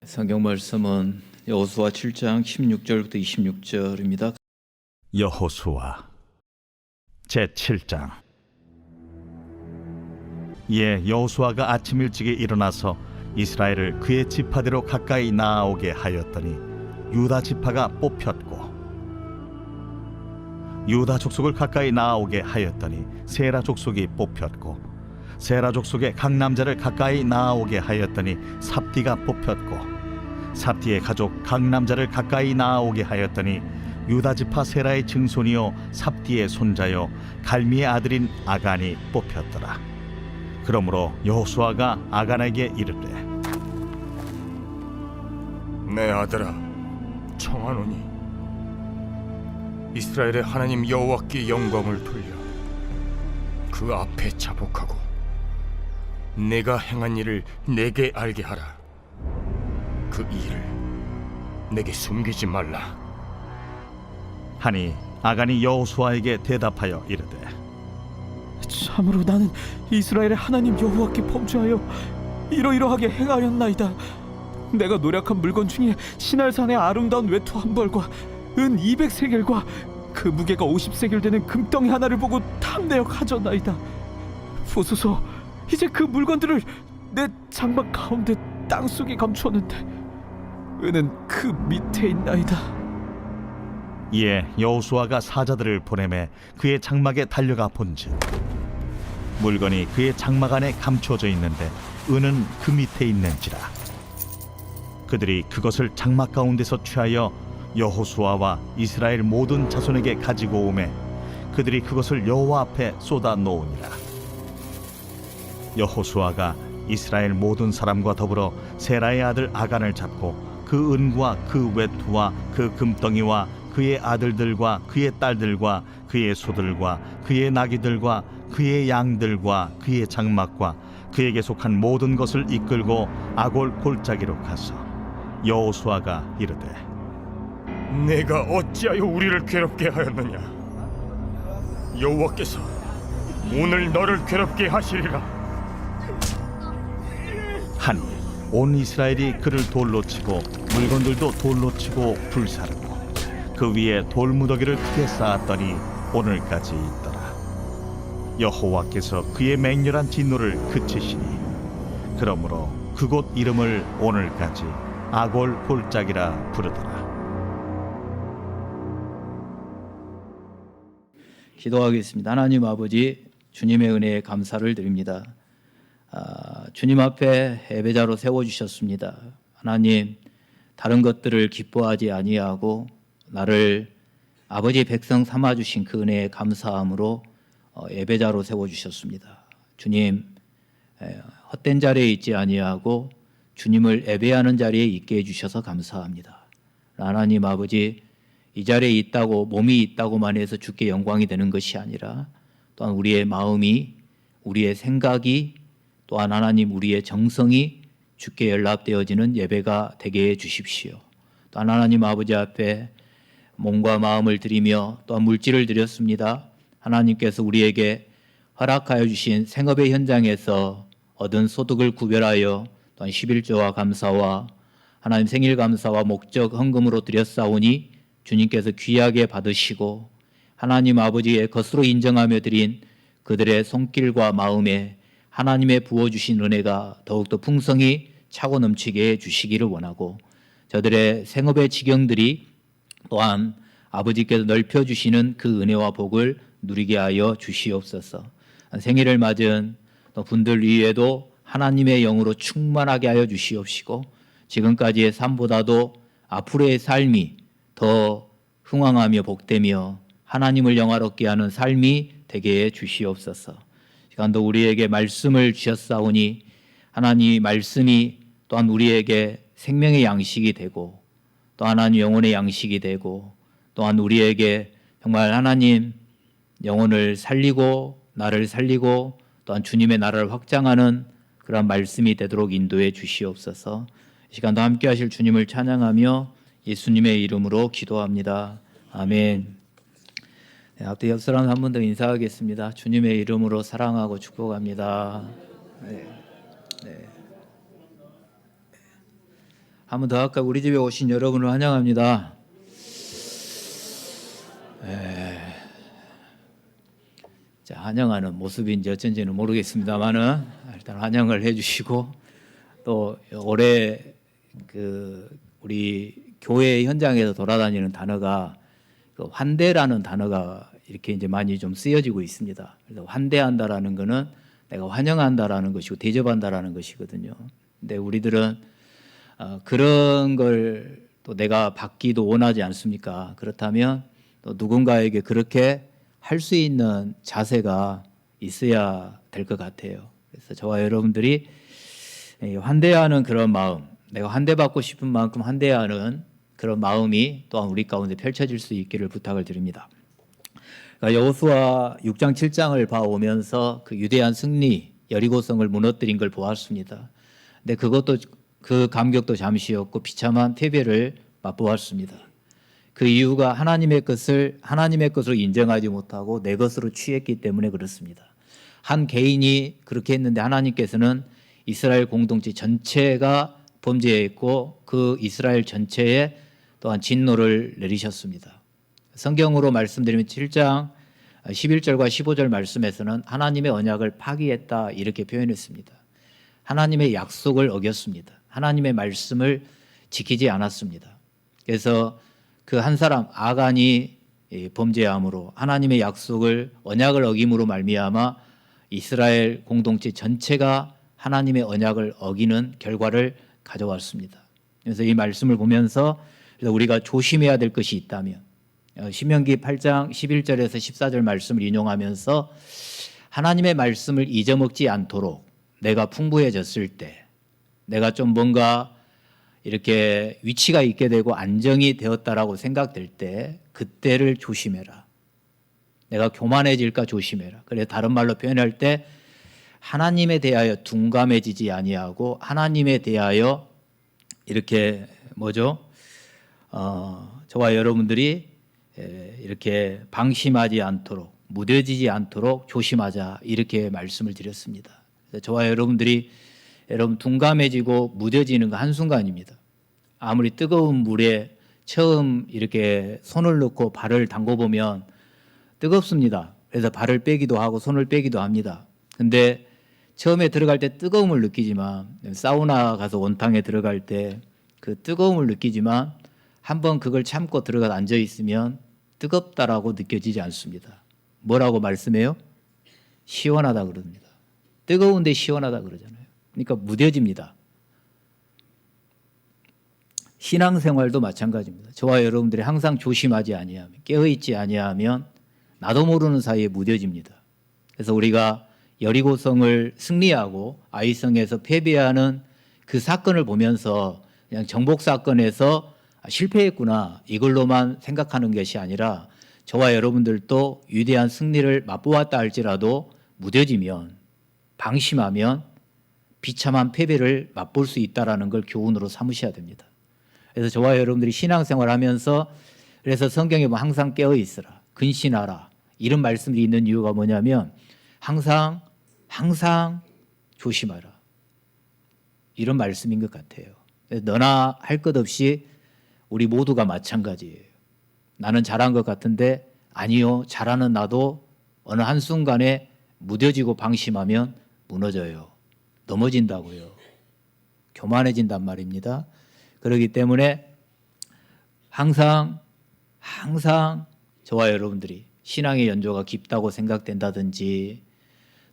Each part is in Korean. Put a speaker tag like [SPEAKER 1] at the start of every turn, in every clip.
[SPEAKER 1] 성경 말씀은 여호수아 7장 16절부터 26절입니다.
[SPEAKER 2] 여호수아 제7장. 여호수아가 아침 일찍에 일어나서 이스라엘을 그의 지파대로 가까이 나아오게 하였더니 유다 지파가 뽑혔고, 유다 족속을 가까이 나아오게 하였더니 세라 족속이 뽑혔고, 세라 족속의 각 남자를 가까이 나아오게 하였더니 삽디가 뽑혔고, 삽디의 가족 각 남자를 가까이 나아오게 하였더니 유다 지파 세라의 증손이요 삽디의 손자요 갈미의 아들인 아간이 뽑혔더라. 그러므로 여호수아가 아간에게 이르되,
[SPEAKER 3] 내 아들아, 청하노니 이스라엘의 하나님 여호와께 영광을 돌려 그 앞에 자복하고 내가 행한 일을 내게 알게 하라. 그 일을 내게 숨기지 말라
[SPEAKER 2] 하니 아간이 여호수아에게 대답하여 이르되,
[SPEAKER 4] 참으로 나는 이스라엘의 하나님 여호와께 범죄하여 이러이러하게 행하였나이다. 내가 노력한 물건 중에 시날산의 아름다운 외투 한 벌과 은 200세겔과 그 무게가 50세겔 되는 금덩이 하나를 보고 탐내어 가져나이다. 보소서, 이제 그 물건들을 내 장막 가운데 땅속에 감추었는데 은은 그 밑에 있나이다.
[SPEAKER 2] 이에 여호수아가 사자들을 보내매 그의 장막에 달려가 본즉 물건이 그의 장막 안에 감추어져 있는데 은은 그 밑에 있는지라. 그들이 그것을 장막 가운데서 취하여 여호수아와 이스라엘 모든 자손에게 가지고 오매 그들이 그것을 여호와 앞에 쏟아 놓으니라. 여호수아가 이스라엘 모든 사람과 더불어 세라의 아들 아간을 잡고 그 은과 그 외투와 그 금덩이와 그의 아들들과 그의 딸들과 그의 소들과 그의 나귀들과 그의 양들과 그의 장막과 그에게 속한 모든 것을 이끌고 아골 골짜기로 가서 여호수아가 이르되,
[SPEAKER 3] 내가 어찌하여 우리를 괴롭게 하였느냐? 여호와께서 오늘 너를 괴롭게 하시리라
[SPEAKER 2] 하니 온 이스라엘이 그를 돌로 치고 물건들도 돌로 치고 불사르고 그 위에 돌무더기를 크게 쌓았더니 오늘까지 있더라. 여호와께서 그의 맹렬한 진노를 그치시니 그러므로 그곳 이름을 오늘까지 아골 골짜기라 부르더라.
[SPEAKER 1] 기도하겠습니다. 하나님 아버지, 주님의 은혜에 감사를 드립니다. 주님 앞에 예배자로 세워주셨습니다. 하나님, 다른 것들을 기뻐하지 아니하고 나를 아버지 백성 삼아주신 그 은혜에 감사함으로 예배자로 세워주셨습니다. 주님, 헛된 자리에 있지 아니하고 주님을 예배하는 자리에 있게 해주셔서 감사합니다. 하나님 아버지, 이 자리에 있다고 몸이 있다고만 해서 주께 영광이 되는 것이 아니라 또한 우리의 마음이, 우리의 생각이, 또한 하나님 우리의 정성이 주께 연락되어지는 예배가 되게 해 주십시오. 또한 하나님 아버지 앞에 몸과 마음을 드리며 또한 물질을 드렸습니다. 하나님께서 우리에게 허락하여 주신 생업의 현장에서 얻은 소득을 구별하여 또한 11조와 감사와 하나님 생일 감사와 목적 헌금으로 드렸사오니 주님께서 귀하게 받으시고 하나님 아버지의 것으로 인정하며 드린 그들의 손길과 마음에 하나님의 부어주신 은혜가 더욱더 풍성히 차고 넘치게 해주시기를 원하고 저들의 생업의 지경들이 또한 아버지께서 넓혀주시는 그 은혜와 복을 누리게 하여 주시옵소서. 생일을 맞은 분들 위에도 하나님의 영으로 충만하게 하여 주시옵시고 지금까지의 삶보다도 앞으로의 삶이 더 흥왕하며 복되며 하나님을 영화롭게 하는 삶이 되게 해 주시옵소서. 시간도 우리에게 말씀을 주셨사오니 하나님 말씀이 또한 우리에게 생명의 양식이 되고 또 하나님 영혼의 양식이 되고 또한 우리에게 정말 하나님 영혼을 살리고 나를 살리고 또한 주님의 나라를 확장하는 그런 말씀이 되도록 인도해 주시옵소서. 이 시간도 함께 하실 주님을 찬양하며 예수님의 이름으로 기도합니다. 아멘. 앞뒤 옆 사람 한 번 더 인사하겠습니다. 주님의 이름으로 사랑하고 축복합니다. 네. 한 번 더 아까 우리 집에 오신 여러분을 환영합니다. 자, 환영하는 모습인지 어쩐지는 모르겠습니다만은 일단 환영을 해주시고 또 올해 우리 교회 현장에서 돌아다니는 단어가 환대라는 단어가 이렇게 이제 많이 좀 쓰여지고 있습니다. 그래서 환대한다라는 거는 내가 환영한다라는 것이고 대접한다라는 것이거든요. 근데 우리들은 그런 걸 또 내가 받기도 원하지 않습니까? 그렇다면 또 누군가에게 그렇게 할 수 있는 자세가 있어야 될 것 같아요. 그래서 저와 여러분들이 환대하는 그런 마음, 내가 환대받고 싶은 만큼 환대하는 그런 마음이 또한 우리 가운데 펼쳐질 수 있기를 부탁을 드립니다. 그러니까 여호수아 6장 7장을 봐오면서 그 유대한 승리, 여리고성을 무너뜨린 걸 보았습니다. 근데 그 감격도 잠시였고 비참한 패배를 맛보았습니다. 그 이유가 하나님의 것으로 인정하지 못하고 내 것으로 취했기 때문에 그렇습니다. 한 개인이 그렇게 했는데 하나님께서는 이스라엘 공동체 전체가 범죄했고 그 이스라엘 전체에 또한 진노를 내리셨습니다. 성경으로 말씀드리면 7장 11절과 15절 말씀에서는 하나님의 언약을 파기했다 이렇게 표현했습니다. 하나님의 약속을 어겼습니다. 하나님의 말씀을 지키지 않았습니다. 그래서 그 한 사람 아간이 범죄함으로 하나님의 약속을 언약을 어김으로 말미암아 이스라엘 공동체 전체가 하나님의 언약을 어기는 결과를 가져왔습니다. 그래서 이 말씀을 보면서 우리가 조심해야 될 것이 있다면 신명기 8장 11절에서 14절 말씀을 인용하면서 하나님의 말씀을 잊어먹지 않도록 내가 풍부해졌을 때 내가 좀 뭔가 이렇게 위치가 있게 되고 안정이 되었다라고 생각될 때 그때를 조심해라. 내가 교만해질까 조심해라. 그래 다른 말로 표현할 때 하나님에 대하여 둔감해지지 아니하고 하나님에 대하여 이렇게 저와 여러분들이 이렇게 방심하지 않도록 무뎌지지 않도록 조심하자 이렇게 말씀을 드렸습니다. 저와 여러분들이 둔감해지고 무뎌지는 거 한순간입니다. 아무리 뜨거운 물에 처음 이렇게 손을 넣고 발을 담궈보면 뜨겁습니다. 그래서 발을 빼기도 하고 손을 빼기도 합니다. 근데 처음에 들어갈 때 뜨거움을 느끼지만 사우나 가서 원탕에 들어갈 때 그 뜨거움을 느끼지만 한번 그걸 참고 들어가서 앉아 있으면 뜨겁다라고 느껴지지 않습니다. 뭐라고 말씀해요? 시원하다 그럽니다. 뜨거운데 시원하다 그러잖아요. 그러니까 무뎌집니다. 신앙생활도 마찬가지입니다. 저와 여러분들이 항상 조심하지 아니하면 깨어있지 아니하면 나도 모르는 사이에 무뎌집니다. 그래서 우리가 여리고성을 승리하고 아이성에서 패배하는 그 사건을 보면서 그냥 정복 사건에서 실패했구나 이걸로만 생각하는 것이 아니라 저와 여러분들도 위대한 승리를 맛보았다 할지라도 무뎌지면 방심하면 비참한 패배를 맛볼 수 있다는 걸 교훈으로 삼으셔야 됩니다. 그래서 저와 여러분들이 신앙생활하면서 그래서 성경에 보면 항상 깨어 있으라, 근신하라 이런 말씀이 있는 이유가 뭐냐면 항상 조심하라 이런 말씀인 것 같아요. 너나 할 것 없이 우리 모두가 마찬가지예요. 나는 잘한 것 같은데 아니요, 잘하는 나도 어느 한순간에 무뎌지고 방심하면 무너져요. 넘어진다고요. 교만해진단 말입니다. 그렇기 때문에 항상 저와 여러분들이 신앙의 연조가 깊다고 생각된다든지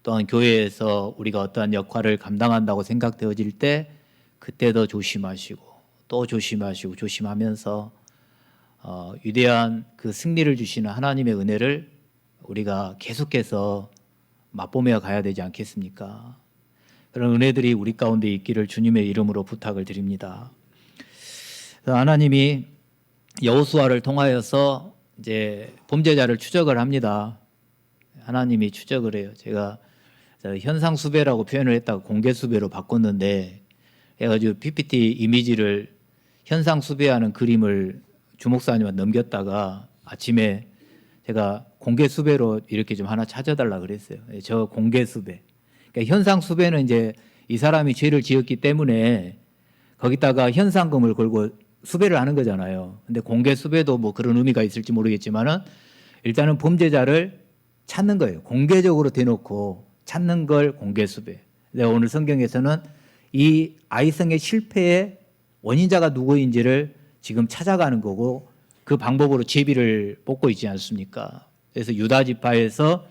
[SPEAKER 1] 또한 교회에서 우리가 어떠한 역할을 감당한다고 생각되어질 때 그때 더 조심하시고 또 조심하면서 위대한 그 승리를 주시는 하나님의 은혜를 우리가 계속해서 맛보며 가야 되지 않겠습니까? 그런 은혜들이 우리 가운데 있기를 주님의 이름으로 부탁을 드립니다. 하나님이 여호수아를 통하여서 이제 범죄자를 추적을 합니다. 하나님이 추적을 해요. 제가 현상수배라고 표현을 했다가 공개수배로 바꿨는데 해가지고 PPT 이미지를 현상수배하는 그림을 주목사님한테 넘겼다가 아침에 제가 공개수배로 이렇게 좀 하나 찾아달라 그랬어요. 저 공개수배. 그러니까 현상수배는 이제 이 사람이 죄를 지었기 때문에 거기다가 현상금을 걸고 수배를 하는 거잖아요. 근데 공개 수배도 뭐 그런 의미가 있을지 모르겠지만은 일단은 범죄자를 찾는 거예요. 공개적으로 대놓고 찾는 걸 공개 수배. 근데 오늘 성경에서는 이 아이성의 실패의 원인자가 누구인지를 지금 찾아가는 거고 그 방법으로 제비를 뽑고 있지 않습니까? 그래서 유다 지파에서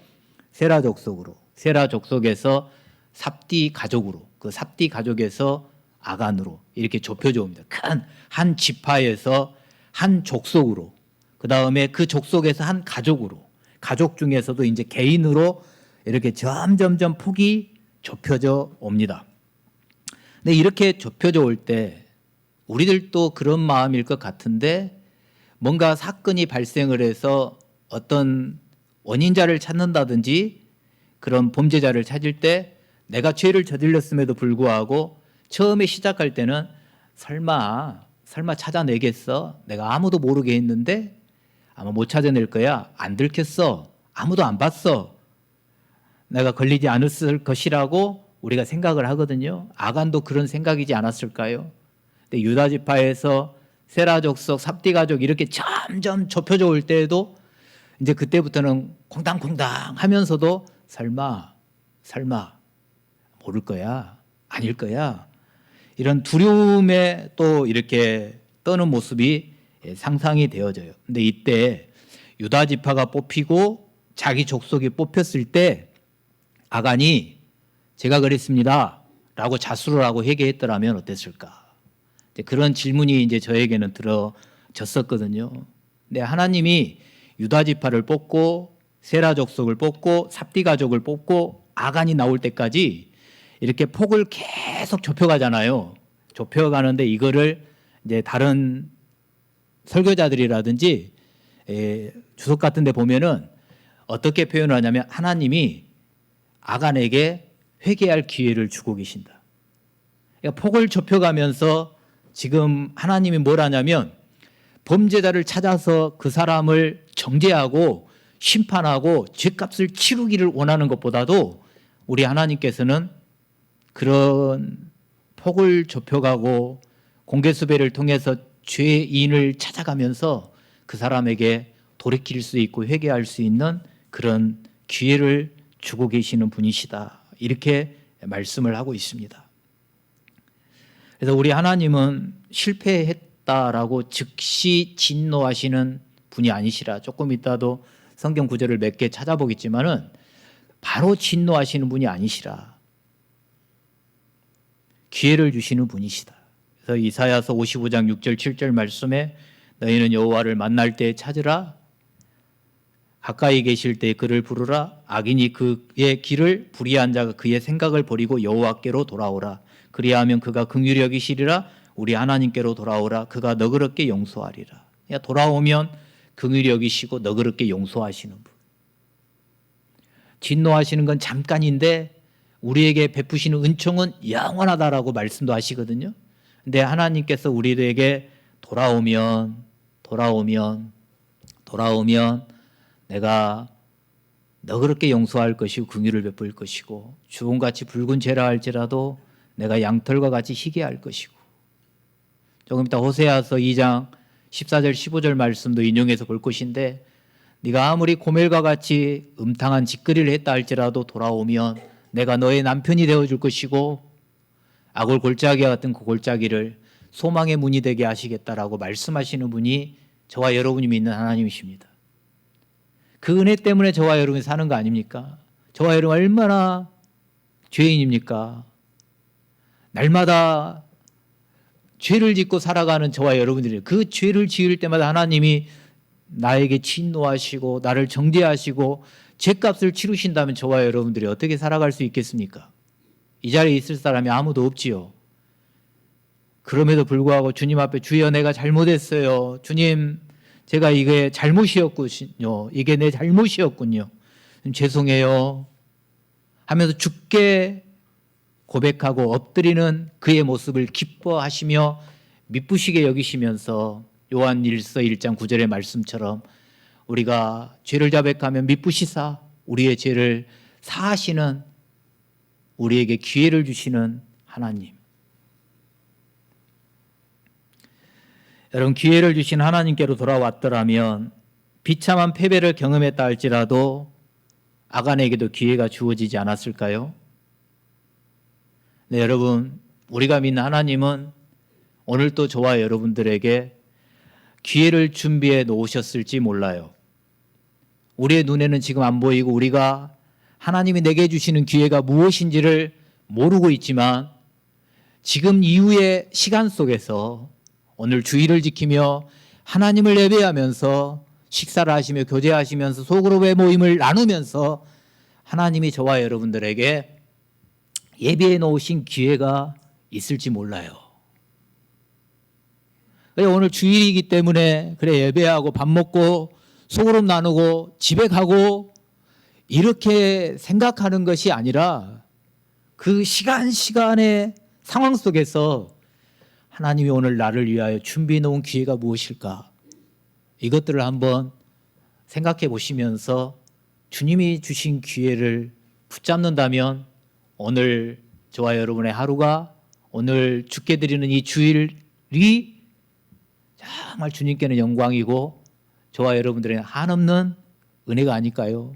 [SPEAKER 1] 세라 족속으로, 세라 족속에서 삽디 가족으로, 그 삽디 가족에서 아간으로 이렇게 좁혀져 옵니다. 큰 한 지파에서 한 족속으로, 그 다음에 그 족속에서 한 가족으로, 가족 중에서도 이제 개인으로 이렇게 점점점 폭이 좁혀져 옵니다. 근데 이렇게 좁혀져 올 때 우리들도 그런 마음일 것 같은데 뭔가 사건이 발생을 해서 어떤 원인자를 찾는다든지 그런 범죄자를 찾을 때 내가 죄를 저질렀음에도 불구하고 처음에 시작할 때는 설마 찾아내겠어? 내가 아무도 모르게 했는데 아마 못 찾아낼 거야. 안 들켰어. 아무도 안 봤어. 내가 걸리지 않았을 것이라고 우리가 생각을 하거든요. 아간도 그런 생각이지 않았을까요? 근데 유다 지파에서 세라 족속, 삽디 가족 이렇게 점점 좁혀져 올 때에도 이제 그때부터는 콩당콩당 하면서도 설마 모를 거야. 아닐 거야. 이런 두려움에 또 이렇게 떠는 모습이 상상이 되어져요. 근데 이때 유다 지파가 뽑히고 자기 족속이 뽑혔을 때 아간이 제가 그랬습니다 라고 자수를 하고 회개했더라면 어땠을까? 그런 질문이 이제 저에게는 들어졌었거든요. 근데 하나님이 유다 지파를 뽑고 세라 족속을 뽑고 삽디 가족을 뽑고 아간이 나올 때까지 이렇게 폭을 계속 좁혀가잖아요. 좁혀가는데 이거를 이제 다른 설교자들이라든지 주석 같은 데 보면은 어떻게 표현을 하냐면 하나님이 아간에게 회개할 기회를 주고 계신다. 그러니까 폭을 좁혀가면서 지금 하나님이 뭘 하냐면 범죄자를 찾아서 그 사람을 정죄하고 심판하고 죄값을 치르기를 원하는 것보다도 우리 하나님께서는 그런 폭을 좁혀가고 공개수배를 통해서 죄인을 찾아가면서 그 사람에게 돌이킬 수 있고 회개할 수 있는 그런 기회를 주고 계시는 분이시다. 이렇게 말씀을 하고 있습니다. 그래서 우리 하나님은 실패했다라고 즉시 진노하시는 분이 아니시라. 조금 이따도 성경 구절을 몇 개 찾아보겠지만은 바로 진노하시는 분이 아니시라. 기회를 주시는 분이시다. 그래서 이사야서 55장 6절 7절 말씀에 너희는 여호와를 만날 때 찾으라. 가까이 계실 때 그를 부르라. 악인이 그의 길을 불의한 자가 그의 생각을 버리고 여호와께로 돌아오라. 그리하면 그가 긍휼히 여기시리라. 우리 하나님께로 돌아오라. 그가 너그럽게 용서하리라. 그러니까 돌아오면 긍휼히 여기시고 너그럽게 용서하시는 분. 진노하시는 건 잠깐인데 우리에게 베푸시는 은총은 영원하다라고 말씀도 하시거든요. 근데 하나님께서 우리에게 돌아오면 내가 너그럽게 용서할 것이고 긍휼을 베풀 것이고 주홍같이 붉은 죄라 할지라도 내가 양털과 같이 희게 할 것이고 조금 이따 호세아서 2장 14절 15절 말씀도 인용해서 볼 것인데 네가 아무리 고멜과 같이 음탕한 짓거리를 했다 할지라도 돌아오면 내가 너의 남편이 되어줄 것이고 악을 골짜기와 같은 그 골짜기를 소망의 문이 되게 하시겠다라고 말씀하시는 분이 저와 여러분이 믿는 하나님이십니다. 그 은혜 때문에 저와 여러분이 사는 거 아닙니까? 저와 여러분 얼마나 죄인입니까? 날마다 죄를 짓고 살아가는 저와 여러분들이 그 죄를 지을 때마다 하나님이 나에게 진노하시고 나를 정죄하시고 죄값을 치르신다면 저와 여러분들이 어떻게 살아갈 수 있겠습니까? 이 자리에 있을 사람이 아무도 없지요. 그럼에도 불구하고 주님 앞에 주여 내가 잘못했어요. 주님 제가 이게 잘못이었군요. 이게 내 잘못이었군요. 죄송해요. 하면서 주께 고백하고 엎드리는 그의 모습을 기뻐하시며 미쁘시게 여기시면서 요한일서 1장 9절의 말씀처럼 우리가 죄를 자백하면 미쁘시사 우리의 죄를 사하시는 우리에게 기회를 주시는 하나님. 여러분, 기회를 주신 하나님께로 돌아왔더라면 비참한 패배를 경험했다 할지라도 아간에게도 기회가 주어지지 않았을까요? 네, 여러분, 우리가 믿는 하나님은 오늘도 저와 여러분들에게 기회를 준비해 놓으셨을지 몰라요. 우리의 눈에는 지금 안 보이고 우리가 하나님이 내게 주시는 기회가 무엇인지를 모르고 있지만 지금 이후의 시간 속에서 오늘 주의를 지키며 하나님을 예배하면서 식사를 하시며 교제하시면서 소그룹의 모임을 나누면서 하나님이 저와 여러분들에게 예비해 놓으신 기회가 있을지 몰라요. 그래, 오늘 주일이기 때문에 그래 예배하고 밥 먹고 소그룹 나누고 집에 가고 이렇게 생각하는 것이 아니라 그 시간의 상황 속에서 하나님이 오늘 나를 위하여 준비해 놓은 기회가 무엇일까? 이것들을 한번 생각해 보시면서 주님이 주신 기회를 붙잡는다면 오늘 저와 여러분의 하루가, 오늘 주께 드리는 이 주일이 정말 주님께는 영광이고 저와 여러분들에게는 한없는 은혜가 아닐까요?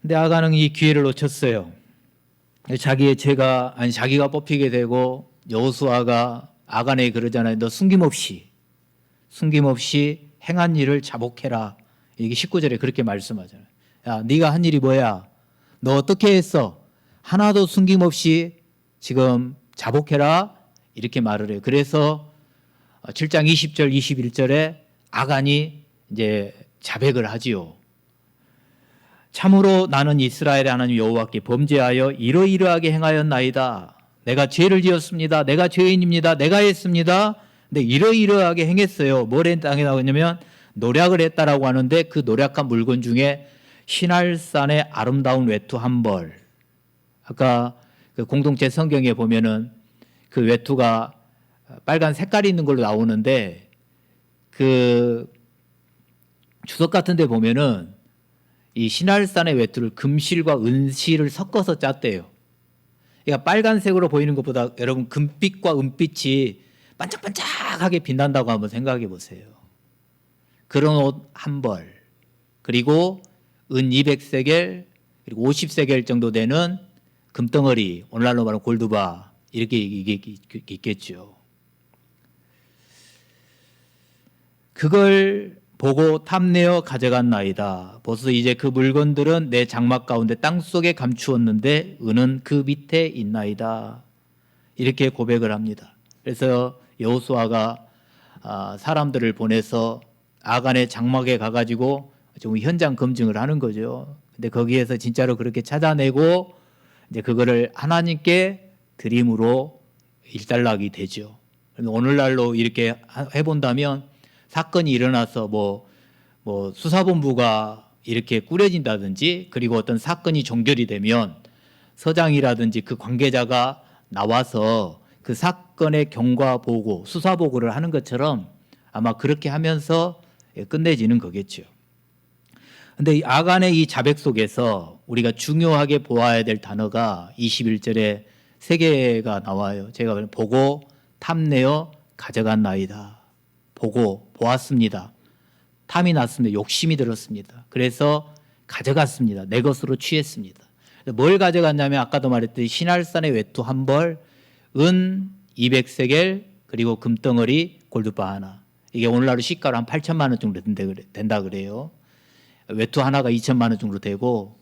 [SPEAKER 1] 근데 아간은 이 기회를 놓쳤어요. 자기가 뽑히게 되고 여호수아가 아간에게 그러잖아요. 너 숨김없이 행한 일을 자복해라. 이게 19절에 그렇게 말씀하잖아요. 야, 네가 한 일이 뭐야? 너 어떻게 했어? 하나도 숨김없이 지금 자복해라. 이렇게 말을 해요. 그래서 7장 20절, 21절에 아간이 이제 자백을 하지요. 참으로 나는 이스라엘의 하나님 여호와께 범죄하여 이러이러하게 행하였나이다. 내가 죄를 지었습니다. 내가 죄인입니다. 내가 했습니다. 근데 이러이러하게 행했어요. 뭘 했냐면 노략을 했다라고 하는데 그 노략한 물건 중에 신할산의 아름다운 외투 한 벌. 아까 그 공동체 성경에 보면은 그 외투가 빨간 색깔이 있는 걸로 나오는데 그 주석 같은 데 보면은 이 신할산의 외투를 금실과 은실을 섞어서 짰대요. 그러니까 빨간색으로 보이는 것보다 여러분 금빛과 은빛이 반짝반짝하게 빛난다고 한번 생각해 보세요. 그런 옷 한 벌, 그리고 은 200세겔, 그리고 50세겔 정도 되는 금덩어리, 오늘날로 말하면 골드바, 이렇게 있겠죠. 그걸 보고 탐내어 가져갔나이다. 벌써 이제 그 물건들은 내 장막 가운데 땅속에 감추었는데 은은 그 밑에 있나이다. 이렇게 고백을 합니다. 그래서 여호수아가 사람들을 보내서 아간의 장막에 가가지고 좀 현장 검증을 하는 거죠. 근데 거기에서 진짜로 그렇게 찾아내고 이제 그거를 하나님께 드림으로 일단락이 되죠. 오늘날로 이렇게 해본다면 사건이 일어나서 뭐 수사본부가 이렇게 꾸려진다든지, 그리고 어떤 사건이 종결이 되면 서장이라든지 그 관계자가 나와서 그 사건의 경과 보고, 수사 보고를 하는 것처럼 아마 그렇게 하면서 끝내지는 거겠죠. 근데 이 아간의 이 자백 속에서 우리가 중요하게 보아야 될 단어가 21절에 세 개가 나와요. 제가 보고 탐내어 가져갔나이다. 보고 보았습니다. 탐이 났습니다. 욕심이 들었습니다. 그래서 가져갔습니다. 내 것으로 취했습니다. 뭘 가져갔냐면 아까도 말했듯이 신할산의 외투 한 벌, 은 200세겔, 그리고 금덩어리, 골드바 하나. 이게 오늘날로 시가로 한 8천만 원 정도 된다 그래요. 외투 하나가 2천만 원 정도 되고,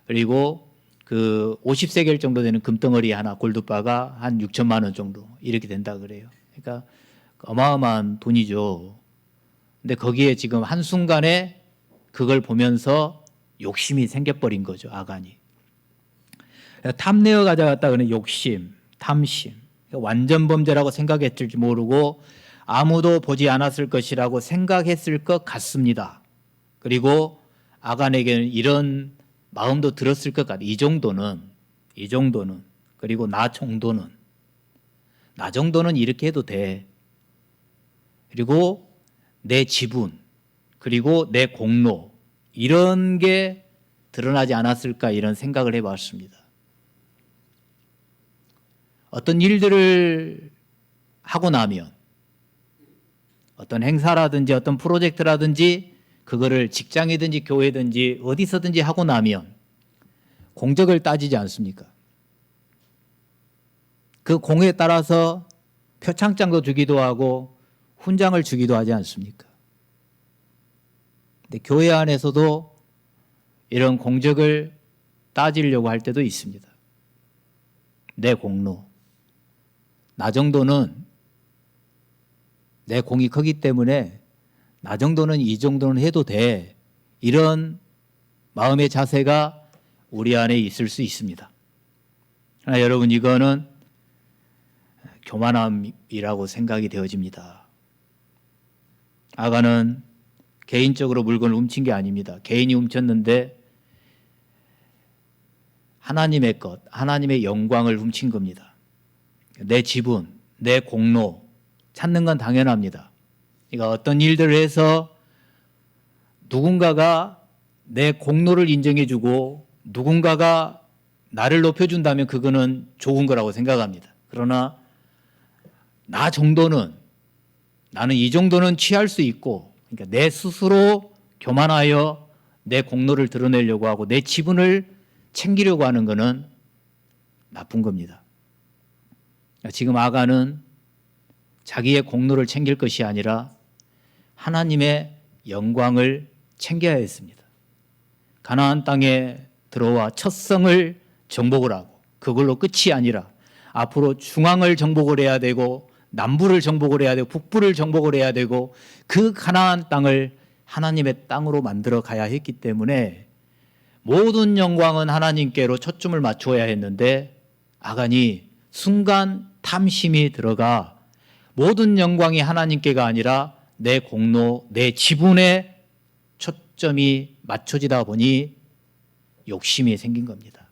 [SPEAKER 1] 그리고 그 50세겔 정도 되는 금덩어리 하나, 골드바가 한 6천만 원 정도 이렇게 된다 그래요. 그러니까 어마어마한 돈이죠. 근데 거기에 지금 한순간에 그걸 보면서 욕심이 생겨버린 거죠, 아간이. 탐내어 가져갔다 그러는 욕심, 탐심. 완전 범죄라고 생각했을지 모르고 아무도 보지 않았을 것이라고 생각했을 것 같습니다. 그리고 아간에게는 이런 마음도 들었을 것 같아요. 이 정도는. 그리고 나 정도는 이렇게 해도 돼. 그리고 내 지분, 그리고 내 공로, 이런 게 드러나지 않았을까, 이런 생각을 해봤습니다. 어떤 일들을 하고 나면 어떤 행사라든지 어떤 프로젝트라든지 그거를 직장이든지 교회든지 어디서든지 하고 나면 공적을 따지지 않습니까? 그 공에 따라서 표창장도 주기도 하고 훈장을 주기도 하지 않습니까? 근데 교회 안에서도 이런 공적을 따지려고 할 때도 있습니다. 내 공로, 나 정도는 내 공이 크기 때문에 나 정도는 이 정도는 해도 돼. 이런 마음의 자세가 우리 안에 있을 수 있습니다. 그러나 여러분, 이거는 교만함이라고 생각이 되어집니다. 아가는 개인적으로 물건을 훔친 게 아닙니다. 개인이 훔쳤는데 하나님의 것, 하나님의 영광을 훔친 겁니다. 내 지분, 내 공로 찾는 건 당연합니다. 그러니까 어떤 일들을 해서 누군가가 내 공로를 인정해주고 누군가가 나를 높여준다면 그거는 좋은 거라고 생각합니다. 그러나 나 정도는, 나는 이 정도는 취할 수 있고, 그러니까 내 스스로 교만하여 내 공로를 드러내려고 하고 내 지분을 챙기려고 하는 것은 나쁜 겁니다. 지금 아가는 자기의 공로를 챙길 것이 아니라 하나님의 영광을 챙겨야 했습니다. 가나안 땅에 들어와 첫 성을 정복을 하고 그걸로 끝이 아니라 앞으로 중앙을 정복을 해야 되고 남부를 정복을 해야 되고 북부를 정복을 해야 되고 그 가나안 땅을 하나님의 땅으로 만들어 가야 했기 때문에 모든 영광은 하나님께로 초점을 맞추어야 했는데 아간이 순간 탐심이 들어가 모든 영광이 하나님께가 아니라 내 공로, 내 지분에 초점이 맞춰지다 보니 욕심이 생긴 겁니다.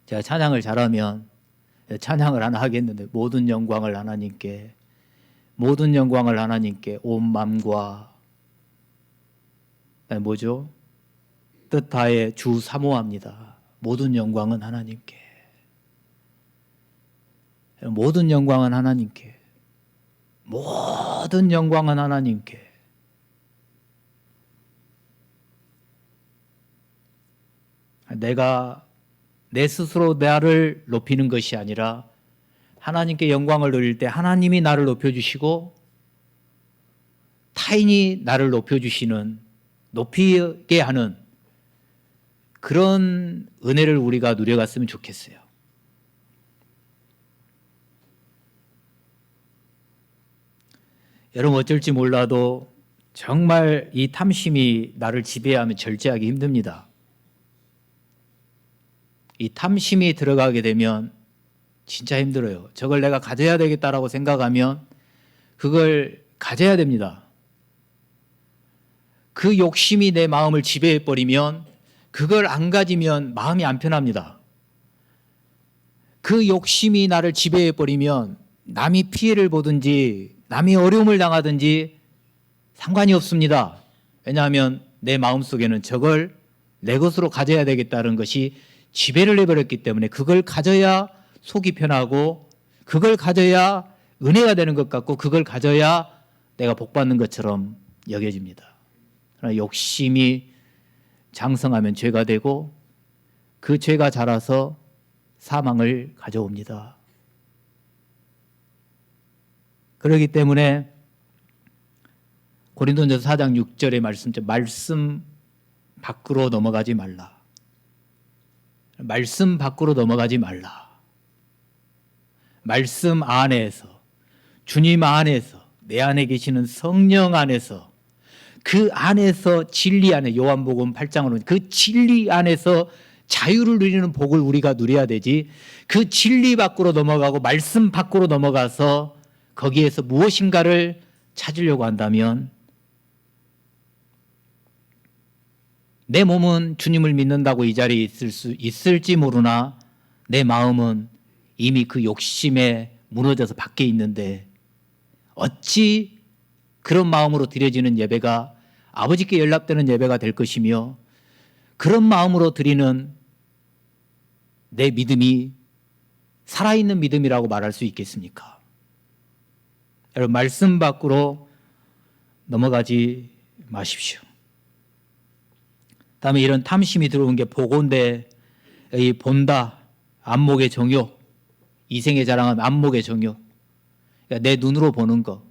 [SPEAKER 1] 제가 찬양을 잘하면 찬양을 하나 하겠는데 모든 영광을 하나님께, 모든 영광을 하나님께 온 마음과 뭐죠? 뜻하에 주 사모합니다. 모든 영광은 하나님께, 모든 영광은 하나님께, 모든 영광은 하나님께. 내가 내 스스로 나를 높이는 것이 아니라 하나님께 영광을 돌릴 때 하나님이 나를 높여주시고 타인이 나를 높여주시는, 높이게 하는 그런 은혜를 우리가 누려갔으면 좋겠어요. 여러분, 어쩔지 몰라도 정말 이 탐심이 나를 지배하면 절제하기 힘듭니다. 이 탐심이 들어가게 되면 진짜 힘들어요. 저걸 내가 가져야 되겠다라고 생각하면 그걸 가져야 됩니다. 그 욕심이 내 마음을 지배해버리면 그걸 안 가지면 마음이 안 편합니다. 그 욕심이 나를 지배해버리면 남이 피해를 보든지 남이 어려움을 당하든지 상관이 없습니다. 왜냐하면 내 마음속에는 저걸 내 것으로 가져야 되겠다는 것이 지배를 해버렸기 때문에 그걸 가져야 속이 편하고 그걸 가져야 은혜가 되는 것 같고 그걸 가져야 내가 복받는 것처럼 여겨집니다. 그러나 욕심이 장성하면 죄가 되고 그 죄가 자라서 사망을 가져옵니다. 그렇기 때문에 고린도전서 4장 6절의 말씀 밖으로 넘어가지 말라. 말씀 밖으로 넘어가지 말라. 말씀 안에서, 주님 안에서, 내 안에 계시는 성령 안에서, 그 안에서 진리 안에, 요한복음 8장으로 그 진리 안에서 자유를 누리는 복을 우리가 누려야 되지, 그 진리 밖으로 넘어가고 말씀 밖으로 넘어가서 거기에서 무엇인가를 찾으려고 한다면 내 몸은 주님을 믿는다고 이 자리에 있을지 모르나 내 마음은 이미 그 욕심에 무너져서 밖에 있는데 어찌 그런 마음으로 드려지는 예배가 아버지께 연락되는 예배가 될 것이며 그런 마음으로 드리는 내 믿음이 살아있는 믿음이라고 말할 수 있겠습니까? 여러분, 말씀 밖으로 넘어가지 마십시오. 다음에 이런 탐심이 들어온 게 보고인데, 이 본다, 안목의 정욕, 이생의 자랑은 안목의 정욕. 그러니까 내 눈으로 보는 거.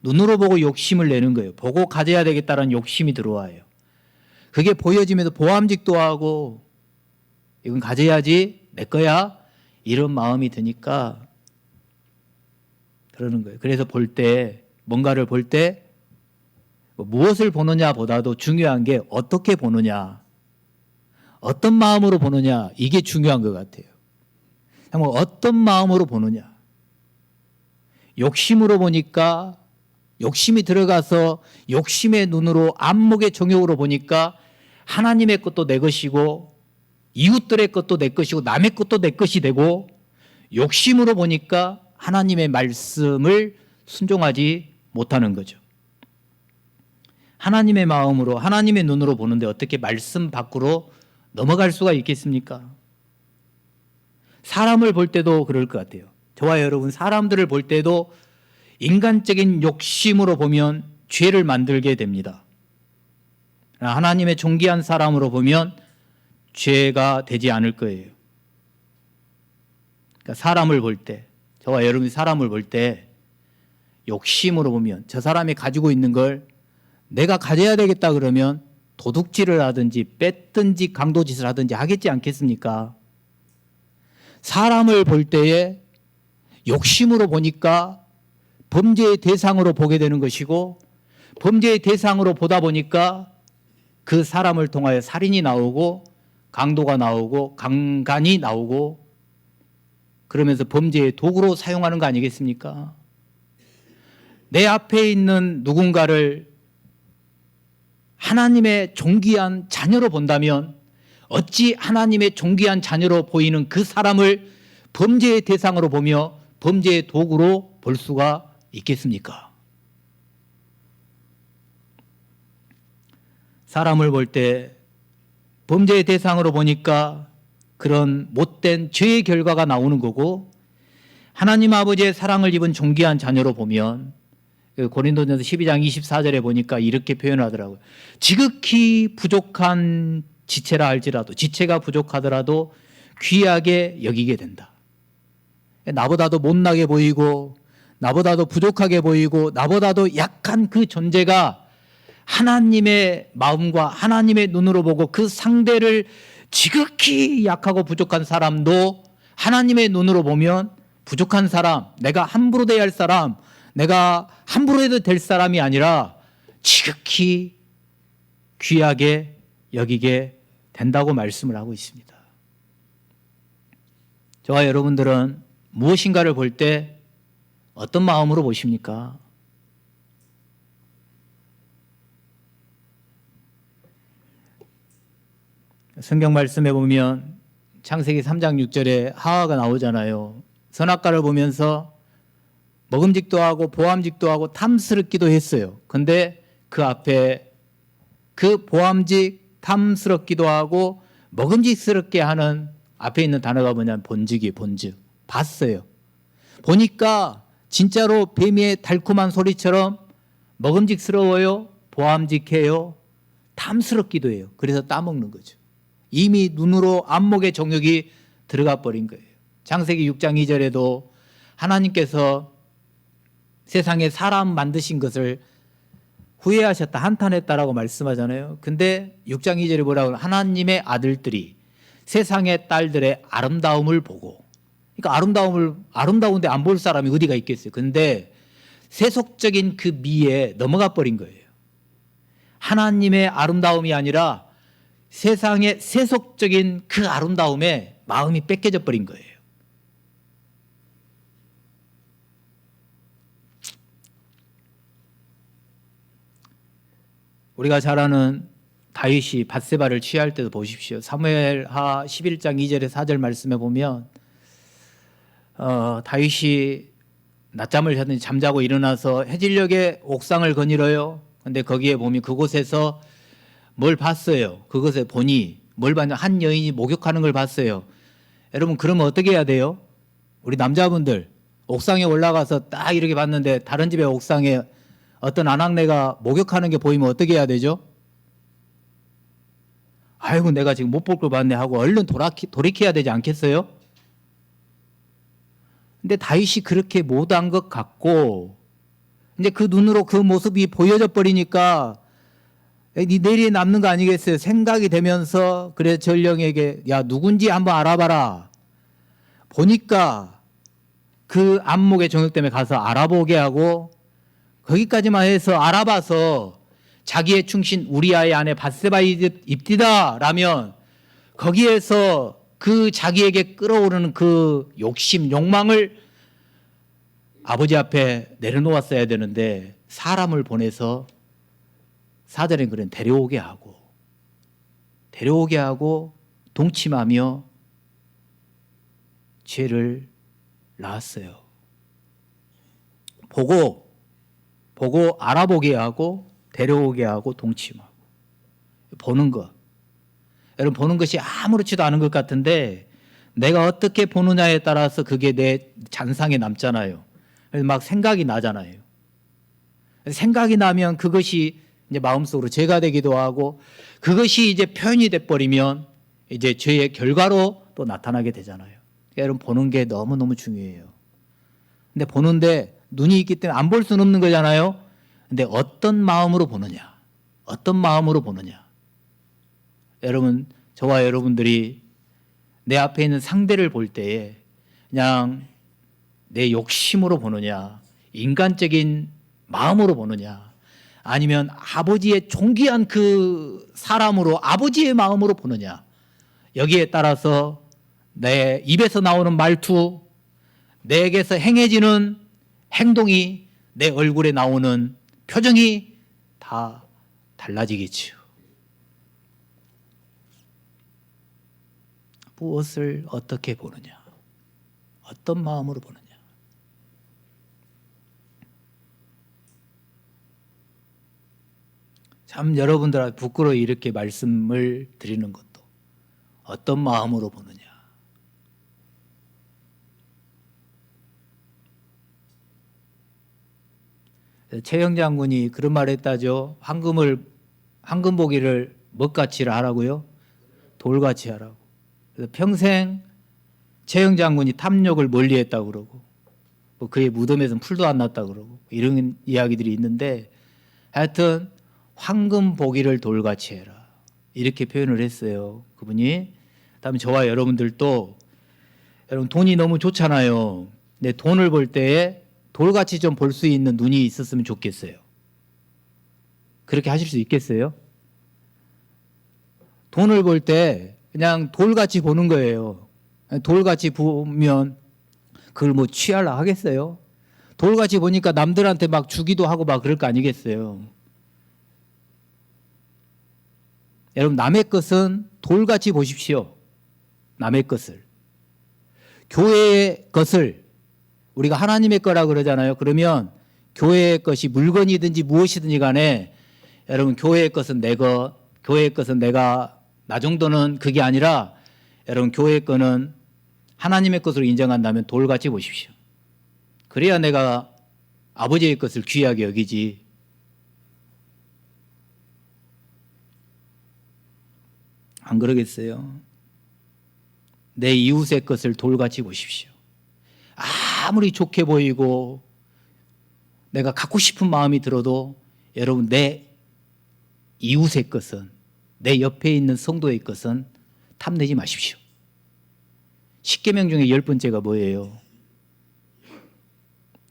[SPEAKER 1] 눈으로 보고 욕심을 내는 거예요. 보고 가져야 되겠다는 욕심이 들어와요. 그게 보여지면서 보암직도 하고 이건 가져야지, 내 거야, 이런 마음이 드니까 그러는 거예요. 그래서 볼 때, 뭔가를 볼 때 무엇을 보느냐 보다도 중요한 게 어떻게 보느냐, 어떤 마음으로 보느냐, 이게 중요한 것 같아요. 정말 어떤 마음으로 보느냐. 욕심으로 보니까, 욕심이 들어가서 욕심의 눈으로, 안목의 정욕으로 보니까 하나님의 것도 내 것이고 이웃들의 것도 내 것이고 남의 것도 내 것이 되고, 욕심으로 보니까 하나님의 말씀을 순종하지 못하는 거죠. 하나님의 마음으로, 하나님의 눈으로 보는데 어떻게 말씀 밖으로 넘어갈 수가 있겠습니까? 사람을 볼 때도 그럴 것 같아요. 저와 여러분, 사람들을 볼 때도 인간적인 욕심으로 보면 죄를 만들게 됩니다. 하나님의 존귀한 사람으로 보면 죄가 되지 않을 거예요. 그러니까 사람을 볼 때, 저와 여러분이 사람을 볼 때 욕심으로 보면 저 사람이 가지고 있는 걸 내가 가져야 되겠다 그러면 도둑질을 하든지 뺐든지 강도짓을 하든지 하겠지 않겠습니까? 사람을 볼 때에 욕심으로 보니까 범죄의 대상으로 보게 되는 것이고, 범죄의 대상으로 보다 보니까 그 사람을 통하여 살인이 나오고 강도가 나오고 강간이 나오고, 그러면서 범죄의 도구로 사용하는 거 아니겠습니까? 내 앞에 있는 누군가를 하나님의 존귀한 자녀로 본다면 어찌 하나님의 존귀한 자녀로 보이는 그 사람을 범죄의 대상으로 보며 범죄의 도구로 볼 수가 있겠습니까? 사람을 볼 때 범죄의 대상으로 보니까 그런 못된 죄의 결과가 나오는 거고, 하나님 아버지의 사랑을 입은 존귀한 자녀로 보면 고린도전서 12장 24절에 보니까 이렇게 표현하더라고요. 지극히 부족한 지체라 할지라도, 지체가 부족하더라도 귀하게 여기게 된다. 나보다도 못나게 보이고 나보다도 부족하게 보이고 나보다도 약한 그 존재가 하나님의 마음과 하나님의 눈으로 보고 그 상대를 지극히 약하고 부족한 사람도 하나님의 눈으로 보면 부족한 사람, 내가 함부로 대해야 할 사람, 내가 함부로 해도 될 사람이 아니라 지극히 귀하게 여기게 된다고 말씀을 하고 있습니다. 저와 여러분들은 무엇인가를 볼 때 어떤 마음으로 보십니까? 성경 말씀에 보면 창세기 3장 6절에 하와가 나오잖아요. 선악과를 보면서 먹음직도 하고 보암직도 하고 탐스럽기도 했어요. 근데 그 앞에 그 보암직, 탐스럽기도 하고 먹음직스럽게 하는 앞에 있는 단어가 뭐냐면 본직이에요. 본직. 봤어요. 보니까 진짜로 뱀의 달콤한 소리처럼 먹음직스러워요. 보암직해요. 탐스럽기도 해요. 그래서 따먹는 거죠. 이미 눈으로 안목의 정욕이 들어가 버린 거예요. 창세기 6장 2절에도 하나님께서 세상에 사람 만드신 것을 후회하셨다, 한탄했다라고 말씀하잖아요. 근데 6장 2절에 뭐라고 하면 하나님의 아들들이 세상의 딸들의 아름다움을 보고, 그러니까 아름다운데 안 볼 사람이 어디가 있겠어요. 근데 세속적인 그 미에 넘어가 버린 거예요. 하나님의 아름다움이 아니라 세상의 세속적인 그 아름다움에 마음이 뺏겨져 버린 거예요. 우리가 잘 아는 다윗이 밧세바를 취할 때도 보십시오. 사무엘하 11장 2절에 4절 말씀에 보면 다윗이 낮잠을 자더니 잠자고 일어나서 해질녘에 옥상을 거닐어요. 근데 거기에 보면 그곳에서 뭘 봤어요. 그것에 보니 뭘 봤냐, 한 여인이 목욕하는 걸 봤어요. 여러분 그러면 어떻게 해야 돼요? 우리 남자분들 옥상에 올라가서 딱 이렇게 봤는데 다른 집의 옥상에 어떤 아낙네가 목욕하는 게 보이면 어떻게 해야 되죠? 아이고 내가 지금 못 볼 걸 봤네 하고 얼른 돌이켜야 되지 않겠어요? 근데 다윗이 그렇게 못한 것 같고 이제 그 눈으로 그 모습이 보여져 버리니까 네 내리에 남는 거 아니겠어요? 생각이 되면서 그래 전령에게 야 누군지 한번 알아봐라. 보니까 그 안목의 정욕 때문에 가서 알아보게 하고 거기까지만 해서 알아봐서 자기의 충신 우리아의 아내 밧세바 입디다 라면 거기에서 그 자기에게 끌어오르는 그 욕심 욕망을 아버지 앞에 내려놓았어야 되는데 사람을 보내서 사절엔 그런 데려오게 하고 동침하며 죄를 낳았어요. 보고 알아보게 하고 데려오게 하고 동침하고 보는 것. 여러분 보는 것이 아무렇지도 않은 것 같은데 내가 어떻게 보느냐에 따라서 그게 내 잔상에 남잖아요. 그래서 막 생각이 나잖아요. 생각이 나면 그것이 이제 마음속으로 죄가 되기도 하고 그것이 이제 표현이 돼 버리면 이제 죄의 결과로 또 나타나게 되잖아요. 그러니까 여러분 보는 게 너무너무 중요해요. 근데 보는데 눈이 있기 때문에 안 볼 수는 없는 거잖아요. 근데 어떤 마음으로 보느냐? 여러분, 저와 여러분들이 내 앞에 있는 상대를 볼 때에 그냥 내 욕심으로 보느냐, 인간적인 마음으로 보느냐, 아니면 아버지의 존귀한 그 사람으로 아버지의 마음으로 보느냐, 여기에 따라서 내 입에서 나오는 말투, 내게서 행해지는 행동이, 내 얼굴에 나오는 표정이 다 달라지겠지요. 무엇을 어떻게 보느냐, 어떤 마음으로 보느냐. 참 여러분들 앞에 부끄러워 이렇게 말씀을 드리는 것도 어떤 마음으로 보느냐. 최영 장군이 그런 말을 했다죠. 황금 보기를 뭐같이 하라고요? 돌같이 하라고. 그래서 평생 최영 장군이 탐욕을 멀리했다고 그러고 뭐 그의 무덤에서는 풀도 안 났다고 그러고 이런 이야기들이 있는데 하여튼 황금 보기를 돌같이 해라 이렇게 표현을 했어요. 그분이. 그다음에 저와 여러분들도 여러분 돈이 너무 좋잖아요. 근데 돈을 볼 때에 돌같이 좀 볼 수 있는 눈이 있었으면 좋겠어요. 그렇게 하실 수 있겠어요? 돈을 볼 때 그냥 돌같이 보는 거예요. 돌같이 보면 그걸 뭐 취하려 하겠어요? 돌같이 보니까 남들한테 막 주기도 하고 막 그럴 거 아니겠어요? 여러분 남의 것은 돌같이 보십시오. 남의 것을. 교회의 것을 우리가 하나님의 거라 그러잖아요. 그러면 교회의 것이 물건이든지 무엇이든지 간에 여러분 교회의 것은 내 것, 교회의 것은 내가 나 정도는 그게 아니라 여러분 교회의 거는 하나님의 것으로 인정한다면 돌같이 보십시오. 그래야 내가 아버지의 것을 귀하게 여기지. 안 그러겠어요? 내 이웃의 것을 돌같이 보십시오. 아무리 좋게 보이고 내가 갖고 싶은 마음이 들어도 여러분 내 이웃의 것은 내 옆에 있는 성도의 것은 탐내지 마십시오. 10계명 중에 10번째가 뭐예요?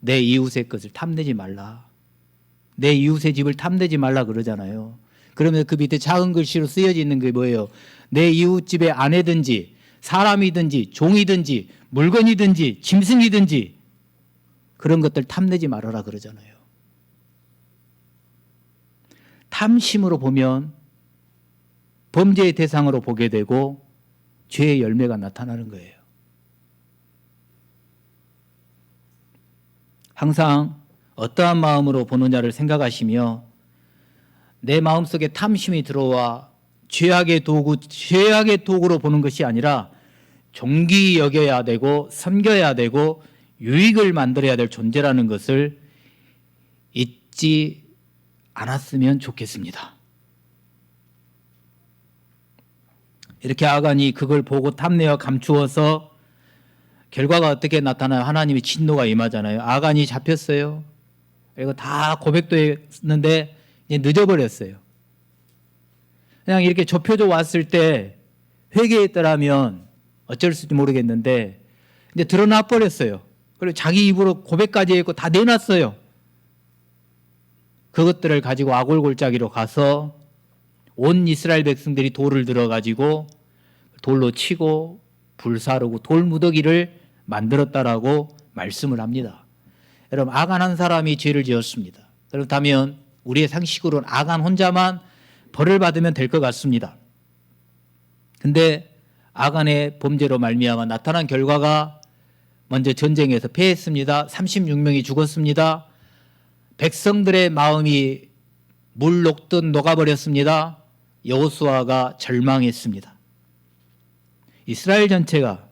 [SPEAKER 1] 내 이웃의 것을 탐내지 말라. 내 이웃의 집을 탐내지 말라 그러잖아요. 그러면 그 밑에 작은 글씨로 쓰여져 있는 게 뭐예요? 내 이웃 집의 아내든지 사람이든지 종이든지 물건이든지 짐승이든지 그런 것들 탐내지 말아라 그러잖아요. 탐심으로 보면 범죄의 대상으로 보게 되고 죄의 열매가 나타나는 거예요. 항상 어떠한 마음으로 보느냐를 생각하시며 내 마음속에 탐심이 들어와 죄악의 도구로 보는 것이 아니라 존귀 여겨야 되고 섬겨야 되고 유익을 만들어야 될 존재라는 것을 잊지 않았으면 좋겠습니다. 이렇게 아간이 그걸 보고 탐내어 감추어서 결과가 어떻게 나타나요? 하나님의 진노가 임하잖아요. 아간이 잡혔어요. 이거 다 고백도 했는데 이제 늦어버렸어요. 그냥 이렇게 좁혀져 왔을 때 회개했더라면 어쩔 수 모르겠는데 이제 드러나 버렸어요. 그리고 자기 입으로 고백까지 했고 다 내놨어요. 그것들을 가지고 아골골짜기로 가서 온 이스라엘 백성들이 돌을 들어가지고 돌로 치고 불사르고 돌무더기를 만들었다라고 말씀을 합니다. 여러분, 아간 한 사람이 죄를 지었습니다. 그렇다면 우리의 상식으로는 아간 혼자만 벌을 받으면 될 것 같습니다. 근데 아간의 범죄로 말미암아 나타난 결과가 먼저 전쟁에서 패했습니다. 36명이 죽었습니다. 백성들의 마음이 물 녹듯 녹아버렸습니다. 여호수아가 절망했습니다. 이스라엘 전체가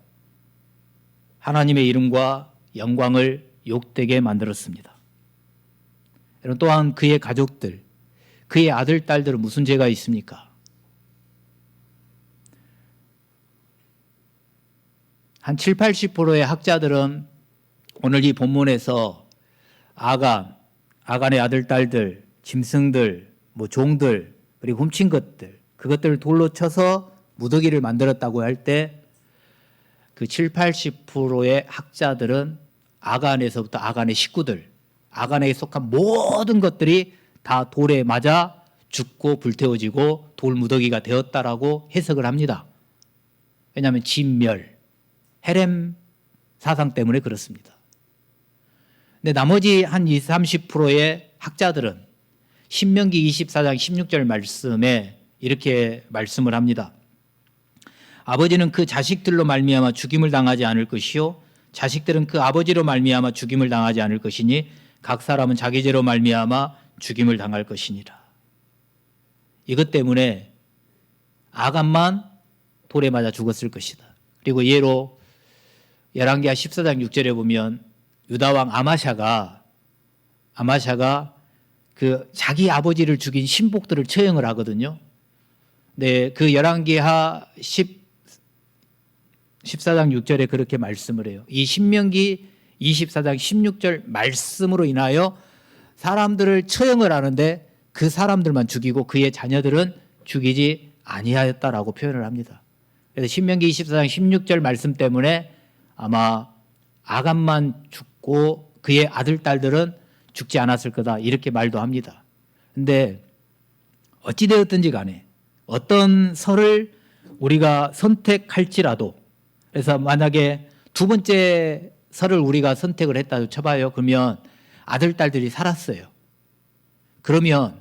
[SPEAKER 1] 하나님의 이름과 영광을 욕되게 만들었습니다. 여러분, 또한 그의 가족들, 그의 아들, 딸들은 무슨 죄가 있습니까? 한 7, 80%의 학자들은 오늘 이 본문에서 아간의 아들, 딸들, 짐승들, 종들, 그리고 훔친 것들, 그것들을 돌로 쳐서 무더기를 만들었다고 할 때 그 7, 80%의 학자들은 아간에서부터 아간의 식구들, 아간에 속한 모든 것들이 다 돌에 맞아 죽고 불태워지고 돌무더기가 되었다라고 해석을 합니다. 왜냐하면 진멸, 헤렘 사상 때문에 그렇습니다. 근데 나머지 한 20, 30%의 학자들은 신명기 24장 16절 말씀에 이렇게 말씀을 합니다. 아버지는 그 자식들로 말미암아 죽임을 당하지 않을 것이요 자식들은 그 아버지로 말미암아 죽임을 당하지 않을 것이니 각 사람은 자기 죄로 말미암아 죽임을 당할 것이니라. 이것 때문에 아간만 돌에 맞아 죽었을 것이다. 그리고 예로 열왕기하 14장 6절에 보면 유다왕 아마샤가 그 자기 아버지를 죽인 신복들을 처형을 하거든요. 네, 그 열왕기하 14장 6절에 그렇게 말씀을 해요. 이 신명기 24장 16절 말씀으로 인하여 사람들을 처형을 하는데 그 사람들만 죽이고 그의 자녀들은 죽이지 아니하였다라고 표현을 합니다. 그래서 신명기 24장 16절 말씀 때문에 아마 아간만 죽고 그의 아들, 딸들은 죽지 않았을 거다 이렇게 말도 합니다. 그런데 어찌되었든지 간에 어떤 설을 우리가 선택할지라도, 그래서 만약에 두 번째 설을 우리가 선택을 했다고 쳐봐요. 그러면 아들, 딸들이 살았어요. 그러면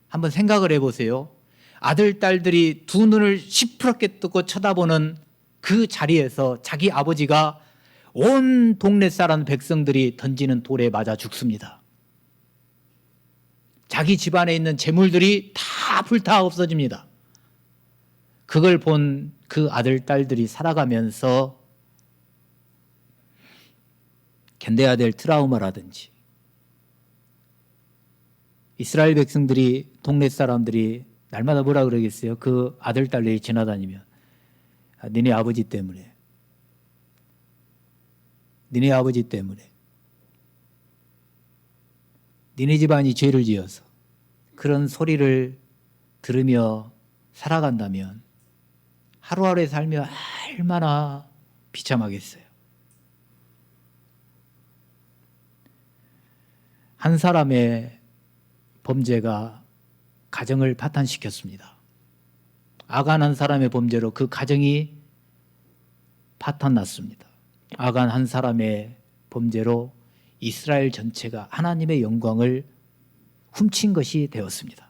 [SPEAKER 1] 한번 생각을 해보세요. 아들, 딸들이 두 눈을 시퍼렇게 뜨고 쳐다보는 그 자리에서 자기 아버지가 온 동네 사람 백성들이 던지는 돌에 맞아 죽습니다. 자기 집안에 있는 재물들이 다 불타 없어집니다. 그걸 본 그 아들, 딸들이 살아가면서 견뎌야 될 트라우마라든지, 이스라엘 백성들이, 동네 사람들이 날마다 뭐라 그러겠어요? 그 아들, 딸들이 지나다니면 니네 아버지 때문에, 니네 아버지 때문에, 니네 집안이 죄를 지어서, 그런 소리를 들으며 살아간다면 하루하루의 삶이 얼마나 비참하겠어요. 한 사람의 범죄가 가정을 파탄시켰습니다. 아간 한 사람의 범죄로 그 가정이 파탄났습니다. 아간 한 사람의 범죄로 이스라엘 전체가 하나님의 영광을 훔친 것이 되었습니다.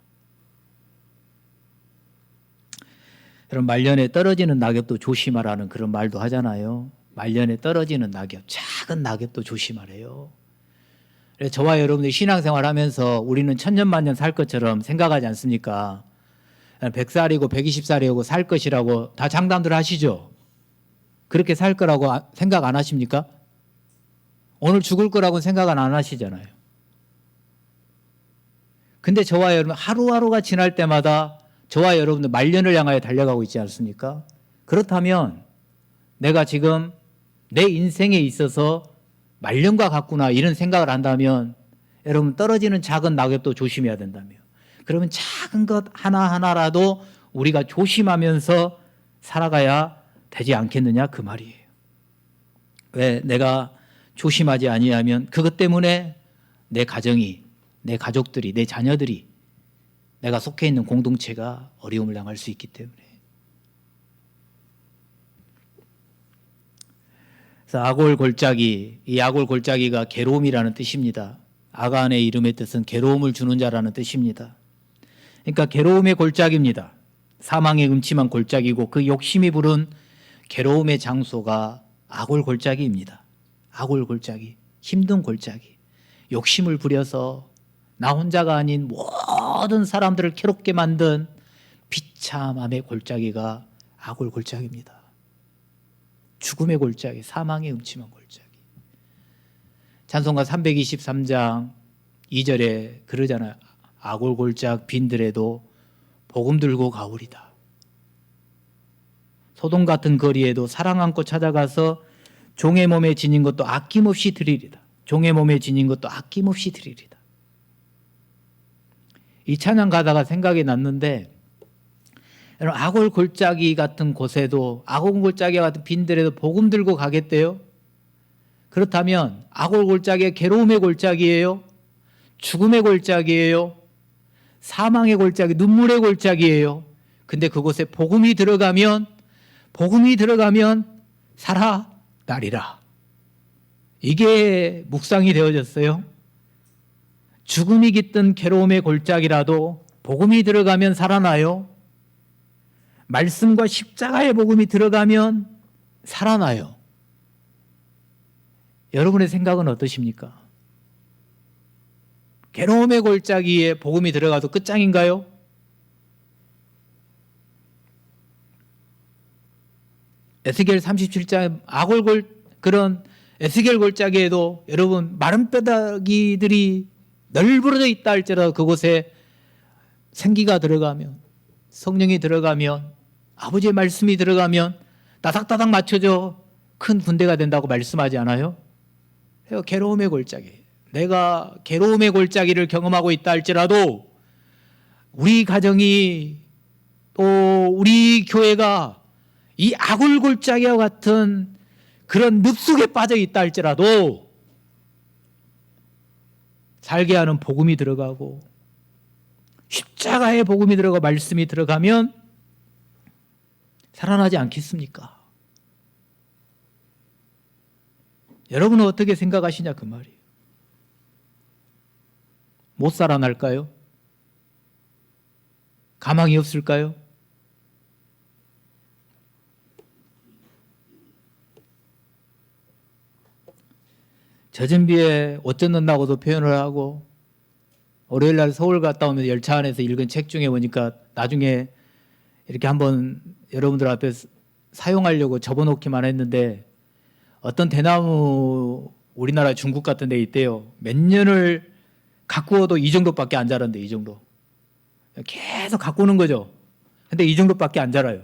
[SPEAKER 1] 여러분, 말년에 떨어지는 낙엽도 조심하라는 그런 말도 하잖아요. 말년에 떨어지는 낙엽, 작은 낙엽도 조심하래요. 그래서 저와 여러분들이 신앙생활하면서 우리는 천년만년 살 것처럼 생각하지 않습니까? 100살이고 120살이고 살 것이라고 다 장담들 하시죠. 그렇게 살 거라고 생각 안 하십니까? 오늘 죽을 거라고 생각은 안 하시잖아요. 근데 저와 여러분 하루하루가 지날 때마다 저와 여러분들 말년을 향하여 달려가고 있지 않습니까? 그렇다면 내가 지금 내 인생에 있어서 말년과 같구나 이런 생각을 한다면 여러분 떨어지는 작은 낙엽도 조심해야 된다며. 그러면 작은 것 하나하나라도 우리가 조심하면서 살아가야 되지 않겠느냐 그 말이에요. 왜 내가 조심하지 아니하면 그것 때문에 내 가정이, 내 가족들이, 내 자녀들이, 내가 속해 있는 공동체가 어려움을 당할 수 있기 때문에. 그래서 아골 골짜기, 이 아골 골짜기가 괴로움이라는 뜻입니다. 아간의 이름의 뜻은 괴로움을 주는 자라는 뜻입니다. 그러니까 괴로움의 골짜기입니다. 사망의 음침한 골짜기고 그 욕심이 부른 괴로움의 장소가 아골 골짜기입니다. 아골 골짜기, 힘든 골짜기. 욕심을 부려서 나 혼자가 아닌 모든 사람들을 괴롭게 만든 비참함의 골짜기가 아골 골짜기입니다. 죽음의 골짜기, 사망의 음침한 골짜기. 찬송가 323장 2절에 그러잖아요. 아골 골짝 빈들에도 복음 들고 가오리다. 소돔 같은 거리에도 사랑 안고 찾아가서 종의 몸에 지닌 것도 아낌없이 드리리다. 종의 몸에 지닌 것도 아낌없이 드리리다. 이 찬양 가다가 생각이 났는데 여러분 아골 골짜기 같은 곳에도 아골 골짜기 같은 빈들에도 복음 들고 가겠대요. 그렇다면 아골 골짜기가 괴로움의 골짜기예요? 죽음의 골짜기예요? 사망의 골짜기, 눈물의 골짜기예요? 근데 그곳에 복음이 들어가면 살아나리라. 이게 묵상이 되어졌어요. 죽음이 깃든 괴로움의 골짜기라도 복음이 들어가면 살아나요. 말씀과 십자가의 복음이 들어가면 살아나요. 여러분의 생각은 어떠십니까? 괴로움의 골짜기에 복음이 들어가도 끝장인가요? 에스겔 37장 그런 에스겔 골짜기에도 여러분 마른 뼈다귀들이 널브러져 있다 할지라도 그곳에 생기가 들어가면 성령이 들어가면 아버지의 말씀이 들어가면 따닥따닥 맞춰져 큰 군대가 된다고 말씀하지 않아요? 괴로움의 골짜기. 내가 괴로움의 골짜기를 경험하고 있다 할지라도 우리 가정이 또 우리 교회가 이 아굴 골짜기와 같은 그런 늪속에 빠져 있다 할지라도 살게 하는 복음이 들어가고 십자가의 복음이 들어가고 말씀이 들어가면 살아나지 않겠습니까? 여러분은 어떻게 생각하시냐 그 말이에요. 못 살아날까요? 가망이 없을까요? 젖은 비에 옷 젖는다고도 표현을 하고 월요일 날 서울 갔다 오면서 열차 안에서 읽은 책 중에 보니까 나중에 이렇게 한번 여러분들 앞에 사용하려고 접어놓기만 했는데 어떤 대나무 우리나라 중국 같은 데 있대요. 몇 년을 가꾸어도 이 정도밖에 안 자란대. 이 정도. 계속 가꾸는 거죠. 근데 이 정도밖에 안 자라요.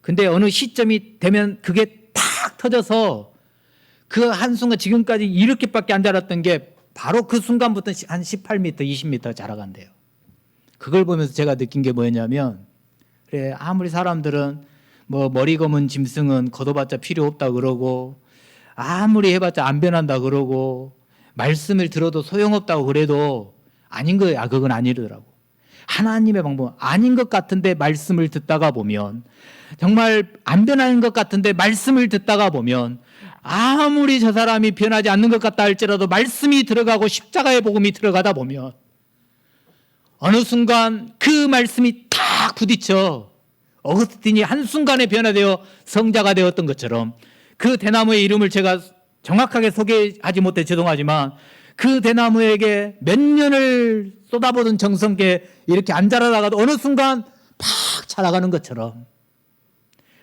[SPEAKER 1] 근데 어느 시점이 되면 그게 탁 터져서 그 한순간 지금까지 이렇게밖에 안 자랐던 게 바로 그 순간부터 한 18m, 20m 자라간대요. 그걸 보면서 제가 느낀 게 뭐였냐면 그래 아무리 사람들은 뭐 머리 검은 짐승은 걷어봤자 필요 없다 그러고 아무리 해봤자 안 변한다 그러고 말씀을 들어도 소용없다고 그래도 아닌 거예요. 그건 아니더라고. 하나님의 방법은 아닌 것 같은데 말씀을 듣다가 보면 정말 안 변하는 것 같은데 말씀을 듣다가 보면 아무리 저 사람이 변하지 않는 것 같다 할지라도 말씀이 들어가고 십자가의 복음이 들어가다 보면 어느 순간 그 말씀이 탁 부딪혀 어거스틴이 한순간에 변화되어 성자가 되었던 것처럼 그 대나무의 이름을 제가 정확하게 소개하지 못해 죄송하지만 그 대나무에게 몇 년을 쏟아부은 정성께 이렇게 안 자라다가도 어느 순간 팍 자라가는 것처럼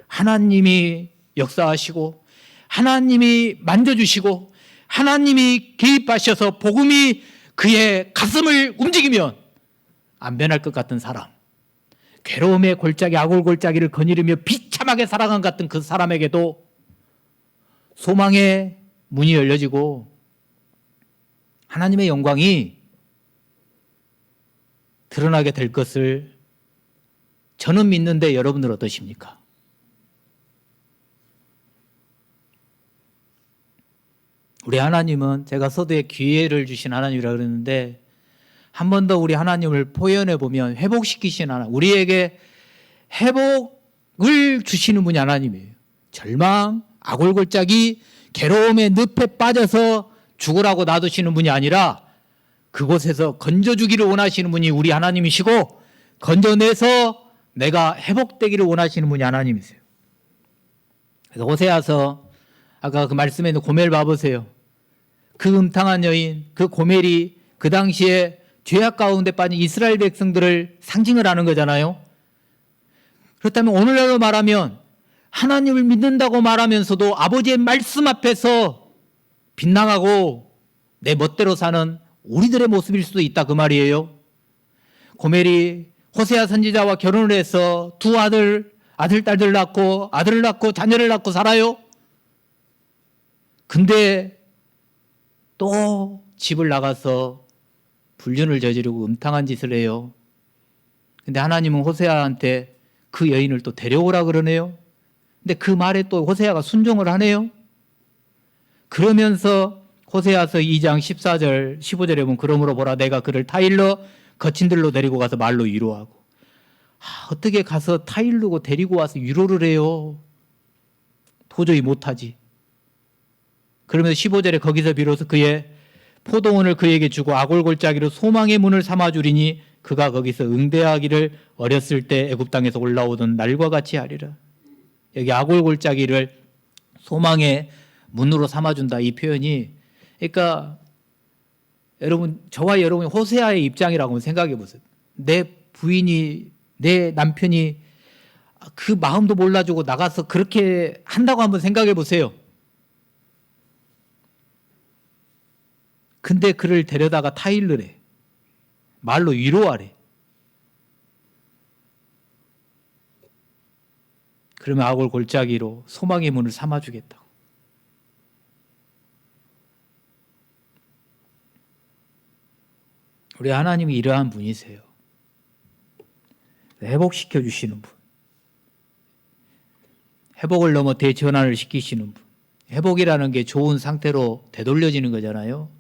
[SPEAKER 1] 하나님이 역사하시고 하나님이 만져주시고 하나님이 개입하셔서 복음이 그의 가슴을 움직이면 안 변할 것 같은 사람, 괴로움의 골짜기 아골 골짜기를 거니르며 비참하게 살아간 같은 그 사람에게도 소망의 문이 열려지고 하나님의 영광이 드러나게 될 것을 저는 믿는데 여러분들 어떠십니까? 우리 하나님은 제가 서두에 기회를 주신 하나님이라고 그랬는데 한 번 더 우리 하나님을 포연해 보면 회복시키신 하나님, 우리에게 회복을 주시는 분이 하나님이에요. 절망, 아골골짜기, 괴로움의 늪에 빠져서 죽으라고 놔두시는 분이 아니라 그곳에서 건져주기를 원하시는 분이 우리 하나님이시고 건져내서 내가 회복되기를 원하시는 분이 하나님이세요. 그래서 호세아서 아까 그 말씀에 있는 고멜 봐보세요. 그 음탕한 여인, 그 고멜이 그 당시에 죄악 가운데 빠진 이스라엘 백성들을 상징을 하는 거잖아요. 그렇다면 오늘날로 말하면 하나님을 믿는다고 말하면서도 아버지의 말씀 앞에서 빗나가고 내 멋대로 사는 우리들의 모습일 수도 있다 그 말이에요. 고멜이 호세아 선지자와 결혼을 해서 두 아들, 딸들 낳고 아들을 낳고 자녀를 낳고 살아요. 근데 또 집을 나가서 불륜을 저지르고 음탕한 짓을 해요. 근데 하나님은 호세아한테 그 여인을 또 데려오라 그러네요. 근데 그 말에 또 호세아가 순종을 하네요. 그러면서 호세아서 2장 14절 15절에 보면 그러므로 보라 내가 그를 타일러 거친 들로 데리고 가서 말로 위로하고 어떻게 가서 타일르고 데리고 와서 위로를 해요. 도저히 못하지. 그러면서 15절에 거기서 비로소 그의 포도원을 그에게 주고 아골골짜기로 소망의 문을 삼아주리니 그가 거기서 응대하기를 어렸을 때 애굽 땅에서 올라오던 날과 같이 하리라. 여기 아골골짜기를 소망의 문으로 삼아준다 이 표현이, 그러니까 여러분 저와 여러분이 호세아의 입장이라고 생각해 보세요. 내 부인이 내 남편이 그 마음도 몰라주고 나가서 그렇게 한다고 한번 생각해 보세요. 근데 그를 데려다가 타일르래. 말로 위로하래. 그러면 아골 골짜기로 소망의 문을 삼아주겠다고. 우리 하나님이 이러한 분이세요. 회복시켜 주시는 분. 회복을 넘어 대전환을 시키시는 분. 회복이라는 게 좋은 상태로 되돌려지는 거잖아요.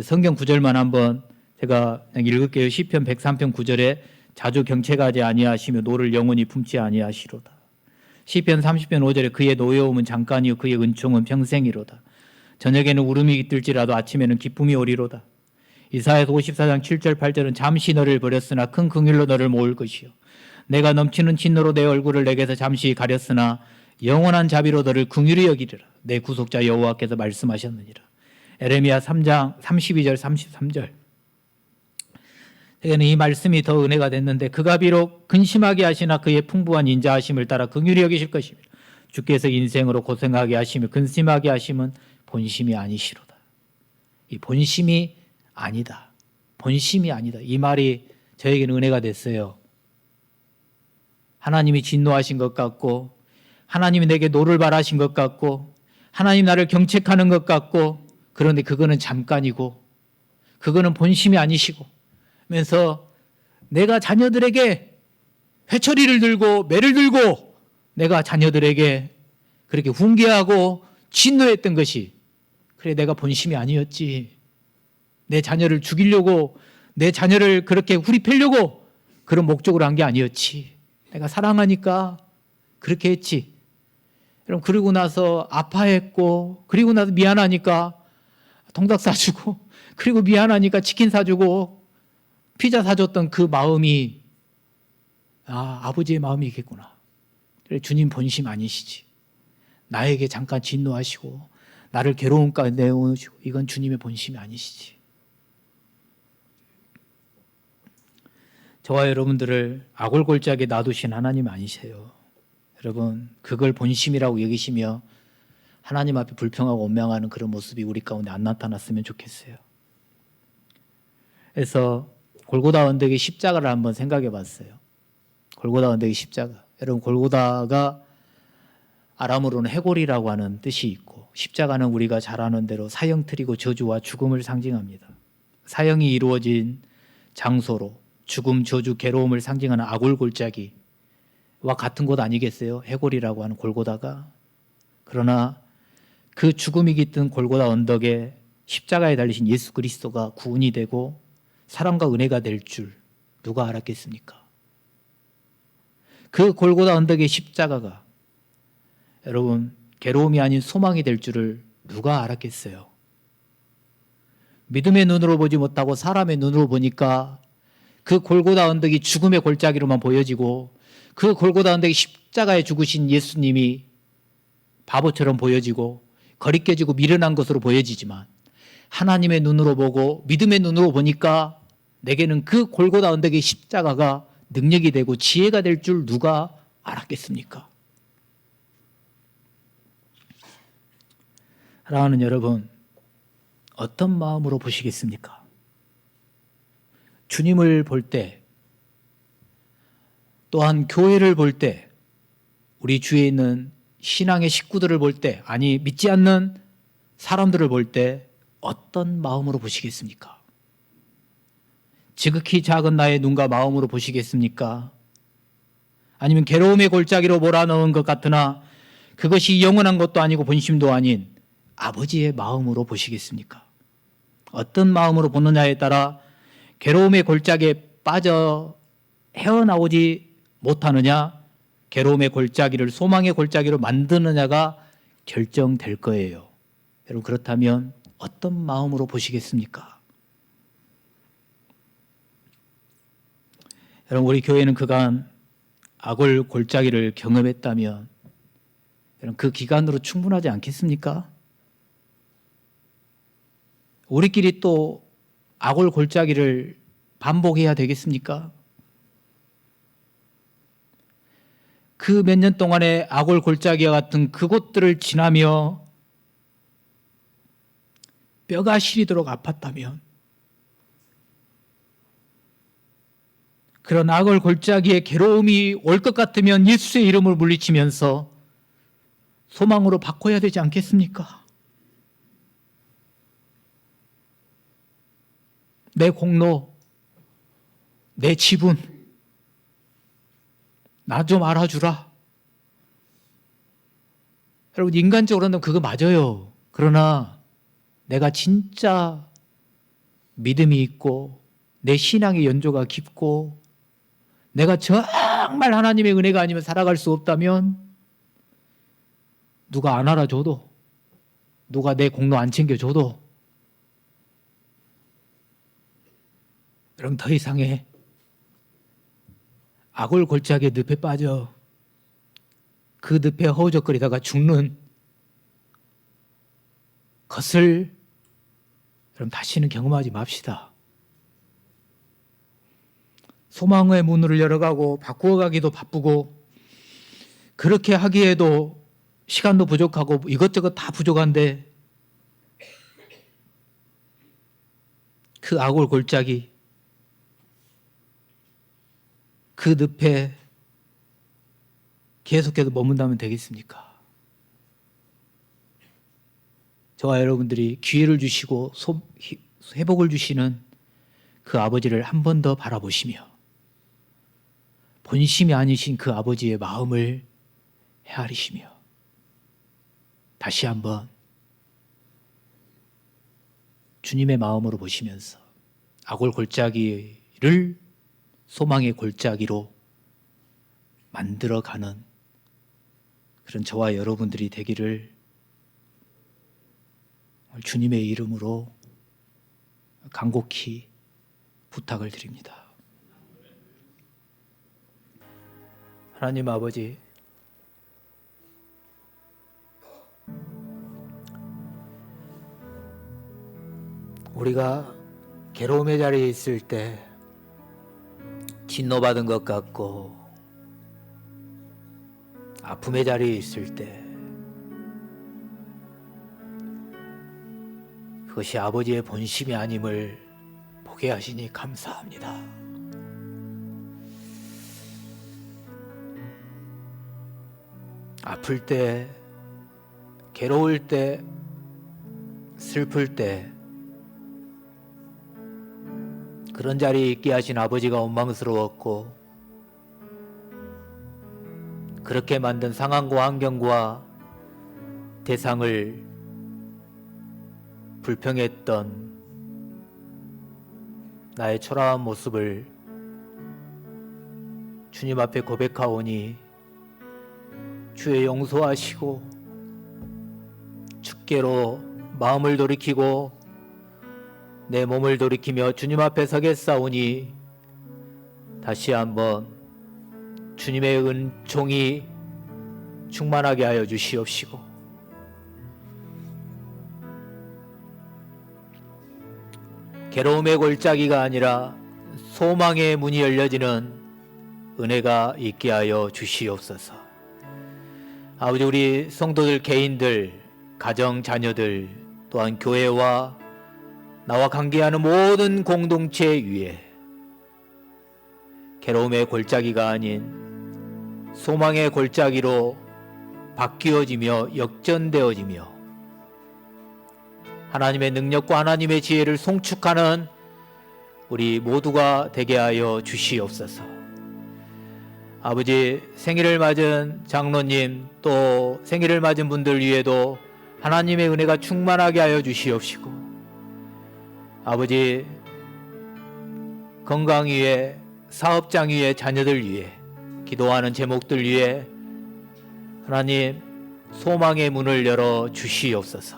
[SPEAKER 1] 성경 구절만 한번 제가 읽을게요. 시편 103편 9절에 자주 경채가지 아니하시며 노를 영원히 품지 아니하시로다. 시편 30편 5절에 그의 노여움은 잠깐이요 그의 은총은 평생이로다. 저녁에는 울음이 깃들지라도 아침에는 기쁨이 오리로다. 이사야서 54장 7절 8절은 잠시 너를 버렸으나 큰 긍휼로 너를 모을 것이요 내가 넘치는 진노로 내 얼굴을 내게서 잠시 가렸으나 영원한 자비로 너를 긍휼히 여기리라. 내 구속자 여호와께서 말씀하셨느니라. 에레미야 3장 32절 33절. 제게는 이 말씀이 더 은혜가 됐는데 그가 비록 근심하게 하시나 그의 풍부한 인자하심을 따라 긍휼히 여기실 것입니다. 주께서 인생으로 고생하게 하시며 근심하게 하심은 본심이 아니시로다. 이 본심이 아니다. 본심이 아니다. 이 말이 저에게는 은혜가 됐어요. 하나님이 진노하신 것 같고 하나님이 내게 노를 바라신 것 같고 하나님 나를 경책하는 것 같고 그런데 그거는 잠깐이고 그거는 본심이 아니시고 하면서 내가 자녀들에게 회초리를 들고 매를 들고 내가 자녀들에게 그렇게 훈계하고 진노했던 것이 그래 내가 본심이 아니었지. 내 자녀를 죽이려고 내 자녀를 그렇게 후리패려고 그런 목적으로 한 게 아니었지. 내가 사랑하니까 그렇게 했지. 여러분 그러고 나서 아파했고 그리고 나서 미안하니까 통닭 사주고 그리고 미안하니까 치킨 사주고 피자 사줬던 그 마음이 아버지의 마음이겠구나. 그래, 주님 본심 아니시지. 나에게 잠깐 진노하시고 나를 괴로움 가운데 내어오시고 이건 주님의 본심이 아니시지. 저와 여러분들을 아골골짜기에 놔두신 하나님 아니세요. 여러분, 그걸 본심이라고 여기시며 하나님 앞에 불평하고 원망하는 그런 모습이 우리 가운데 안 나타났으면 좋겠어요. 그래서 골고다 언덕의 십자가를 한번 생각해 봤어요. 골고다 언덕의 십자가. 여러분, 골고다가 아람어로는 해골이라고 하는 뜻이 있고, 십자가는 우리가 잘 아는 대로 사형틀이고 저주와 죽음을 상징합니다. 사형이 이루어진 장소로 죽음, 저주, 괴로움을 상징하는 아골골짜기와 같은 곳 아니겠어요? 해골이라고 하는 골고다가. 그러나 그 죽음이 깃든 골고다 언덕에 십자가에 달리신 예수 그리스도가 구원이 되고 사랑과 은혜가 될 줄 누가 알았겠습니까? 그 골고다 언덕의 십자가가 여러분 괴로움이 아닌 소망이 될 줄을 누가 알았겠어요? 믿음의 눈으로 보지 못하고 사람의 눈으로 보니까 그 골고다 언덕이 죽음의 골짜기로만 보여지고 그 골고다 언덕의 십자가에 죽으신 예수님이 바보처럼 보여지고 거리껴지고 미련한 것으로 보여지지만 하나님의 눈으로 보고 믿음의 눈으로 보니까 내게는 그 골고다 언덕의 십자가가 능력이 되고 지혜가 될 줄 누가 알았겠습니까? 사랑하는 여러분, 어떤 마음으로 보시겠습니까? 주님을 볼 때, 또한 교회를 볼 때, 우리 주위에 있는 신앙의 식구들을 볼 때, 아니 믿지 않는 사람들을 볼 때 어떤 마음으로 보시겠습니까? 지극히 작은 나의 눈과 마음으로 보시겠습니까? 아니면 괴로움의 골짜기로 몰아넣은 것 같으나 그것이 영원한 것도 아니고 본심도 아닌 아버지의 마음으로 보시겠습니까? 어떤 마음으로 보느냐에 따라 괴로움의 골짜기에 빠져 헤어나오지 못하느냐, 괴로움의 골짜기를 소망의 골짜기로 만드느냐가 결정될 거예요. 여러분, 그렇다면 어떤 마음으로 보시겠습니까? 여러분, 우리 교회는 그간 악을 골짜기를 경험했다면 여러분, 그 기간으로 충분하지 않겠습니까? 우리끼리 또 악을 골짜기를 반복해야 되겠습니까? 그 몇 년 동안의 악을 골짜기와 같은 그곳들을 지나며 뼈가 시리도록 아팠다면 그런 악을 골짜기에 괴로움이 올 것 같으면 예수의 이름을 물리치면서 소망으로 바꿔야 되지 않겠습니까? 내 공로, 내 지분, 나 좀 알아주라. 여러분, 인간적으로는 그거 맞아요. 그러나 내가 진짜 믿음이 있고 내 신앙의 연조가 깊고 내가 정말 하나님의 은혜가 아니면 살아갈 수 없다면 누가 안 알아줘도 누가 내 공로 안 챙겨줘도 여러분, 더 이상의 악을 골짜기에 늪에 빠져 그 늪에 허우적거리다가 죽는 것을 여러분 다시는 경험하지 맙시다. 소망의 문을 열어가고 바꾸어가기도 바쁘고 그렇게 하기에도 시간도 부족하고 이것저것 다 부족한데 그 악을 골짜기 그 늪에 계속해서 머문다면 되겠습니까? 저와 여러분들이 기회를 주시고 회복을 주시는 그 아버지를 한 번 더 바라보시며 본심이 아니신 그 아버지의 마음을 헤아리시며 다시 한번 주님의 마음으로 보시면서 악을 골짜기를 소망의 골짜기로 만들어가는 그런 저와 여러분들이 되기를 주님의 이름으로 간곡히 부탁을 드립니다. 하나님 아버지, 우리가 괴로움의 자리에 있을 때 진노받은 것 같고 아픔의 자리에 있을 때 그것이 아버지의 본심이 아님을 보게 하시니 감사합니다. 아플 때, 괴로울 때, 슬플 때 그런 자리에 있게 하신 아버지가 원망스러웠고 그렇게 만든 상황과 환경과 대상을 불평했던 나의 초라한 모습을 주님 앞에 고백하오니 주의 용서하시고 주께로 마음을 돌이키고 내 몸을 돌이키며 주님 앞에 서겠사오니 다시 한번 주님의 은총이 충만하게 하여 주시옵시고 괴로움의 골짜기가 아니라 소망의 문이 열려지는 은혜가 있게 하여 주시옵소서. 아버지, 우리 성도들 개인들, 가정 자녀들 또한 교회와 나와 관계하는 모든 공동체 위에 괴로움의 골짜기가 아닌 소망의 골짜기로 바뀌어지며 역전되어지며 하나님의 능력과 하나님의 지혜를 송축하는 우리 모두가 되게 하여 주시옵소서. 아버지, 생일을 맞은 장로님 또 생일을 맞은 분들 위에도 하나님의 은혜가 충만하게 하여 주시옵시고 아버지, 건강 위에 사업장 위에 자녀들 위에 기도하는 제목들 위에 하나님 소망의 문을 열어 주시옵소서.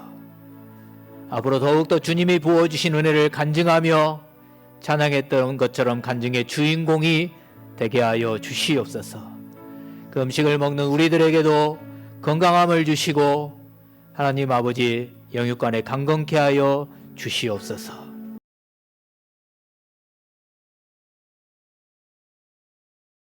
[SPEAKER 1] 앞으로 더욱더 주님이 부어주신 은혜를 간증하며 찬양했던 것처럼 간증의 주인공이 되게 하여 주시옵소서. 그 음식을 먹는 우리들에게도 건강함을 주시고 하나님 아버지 영육간에 강건케 하여 주시옵소서.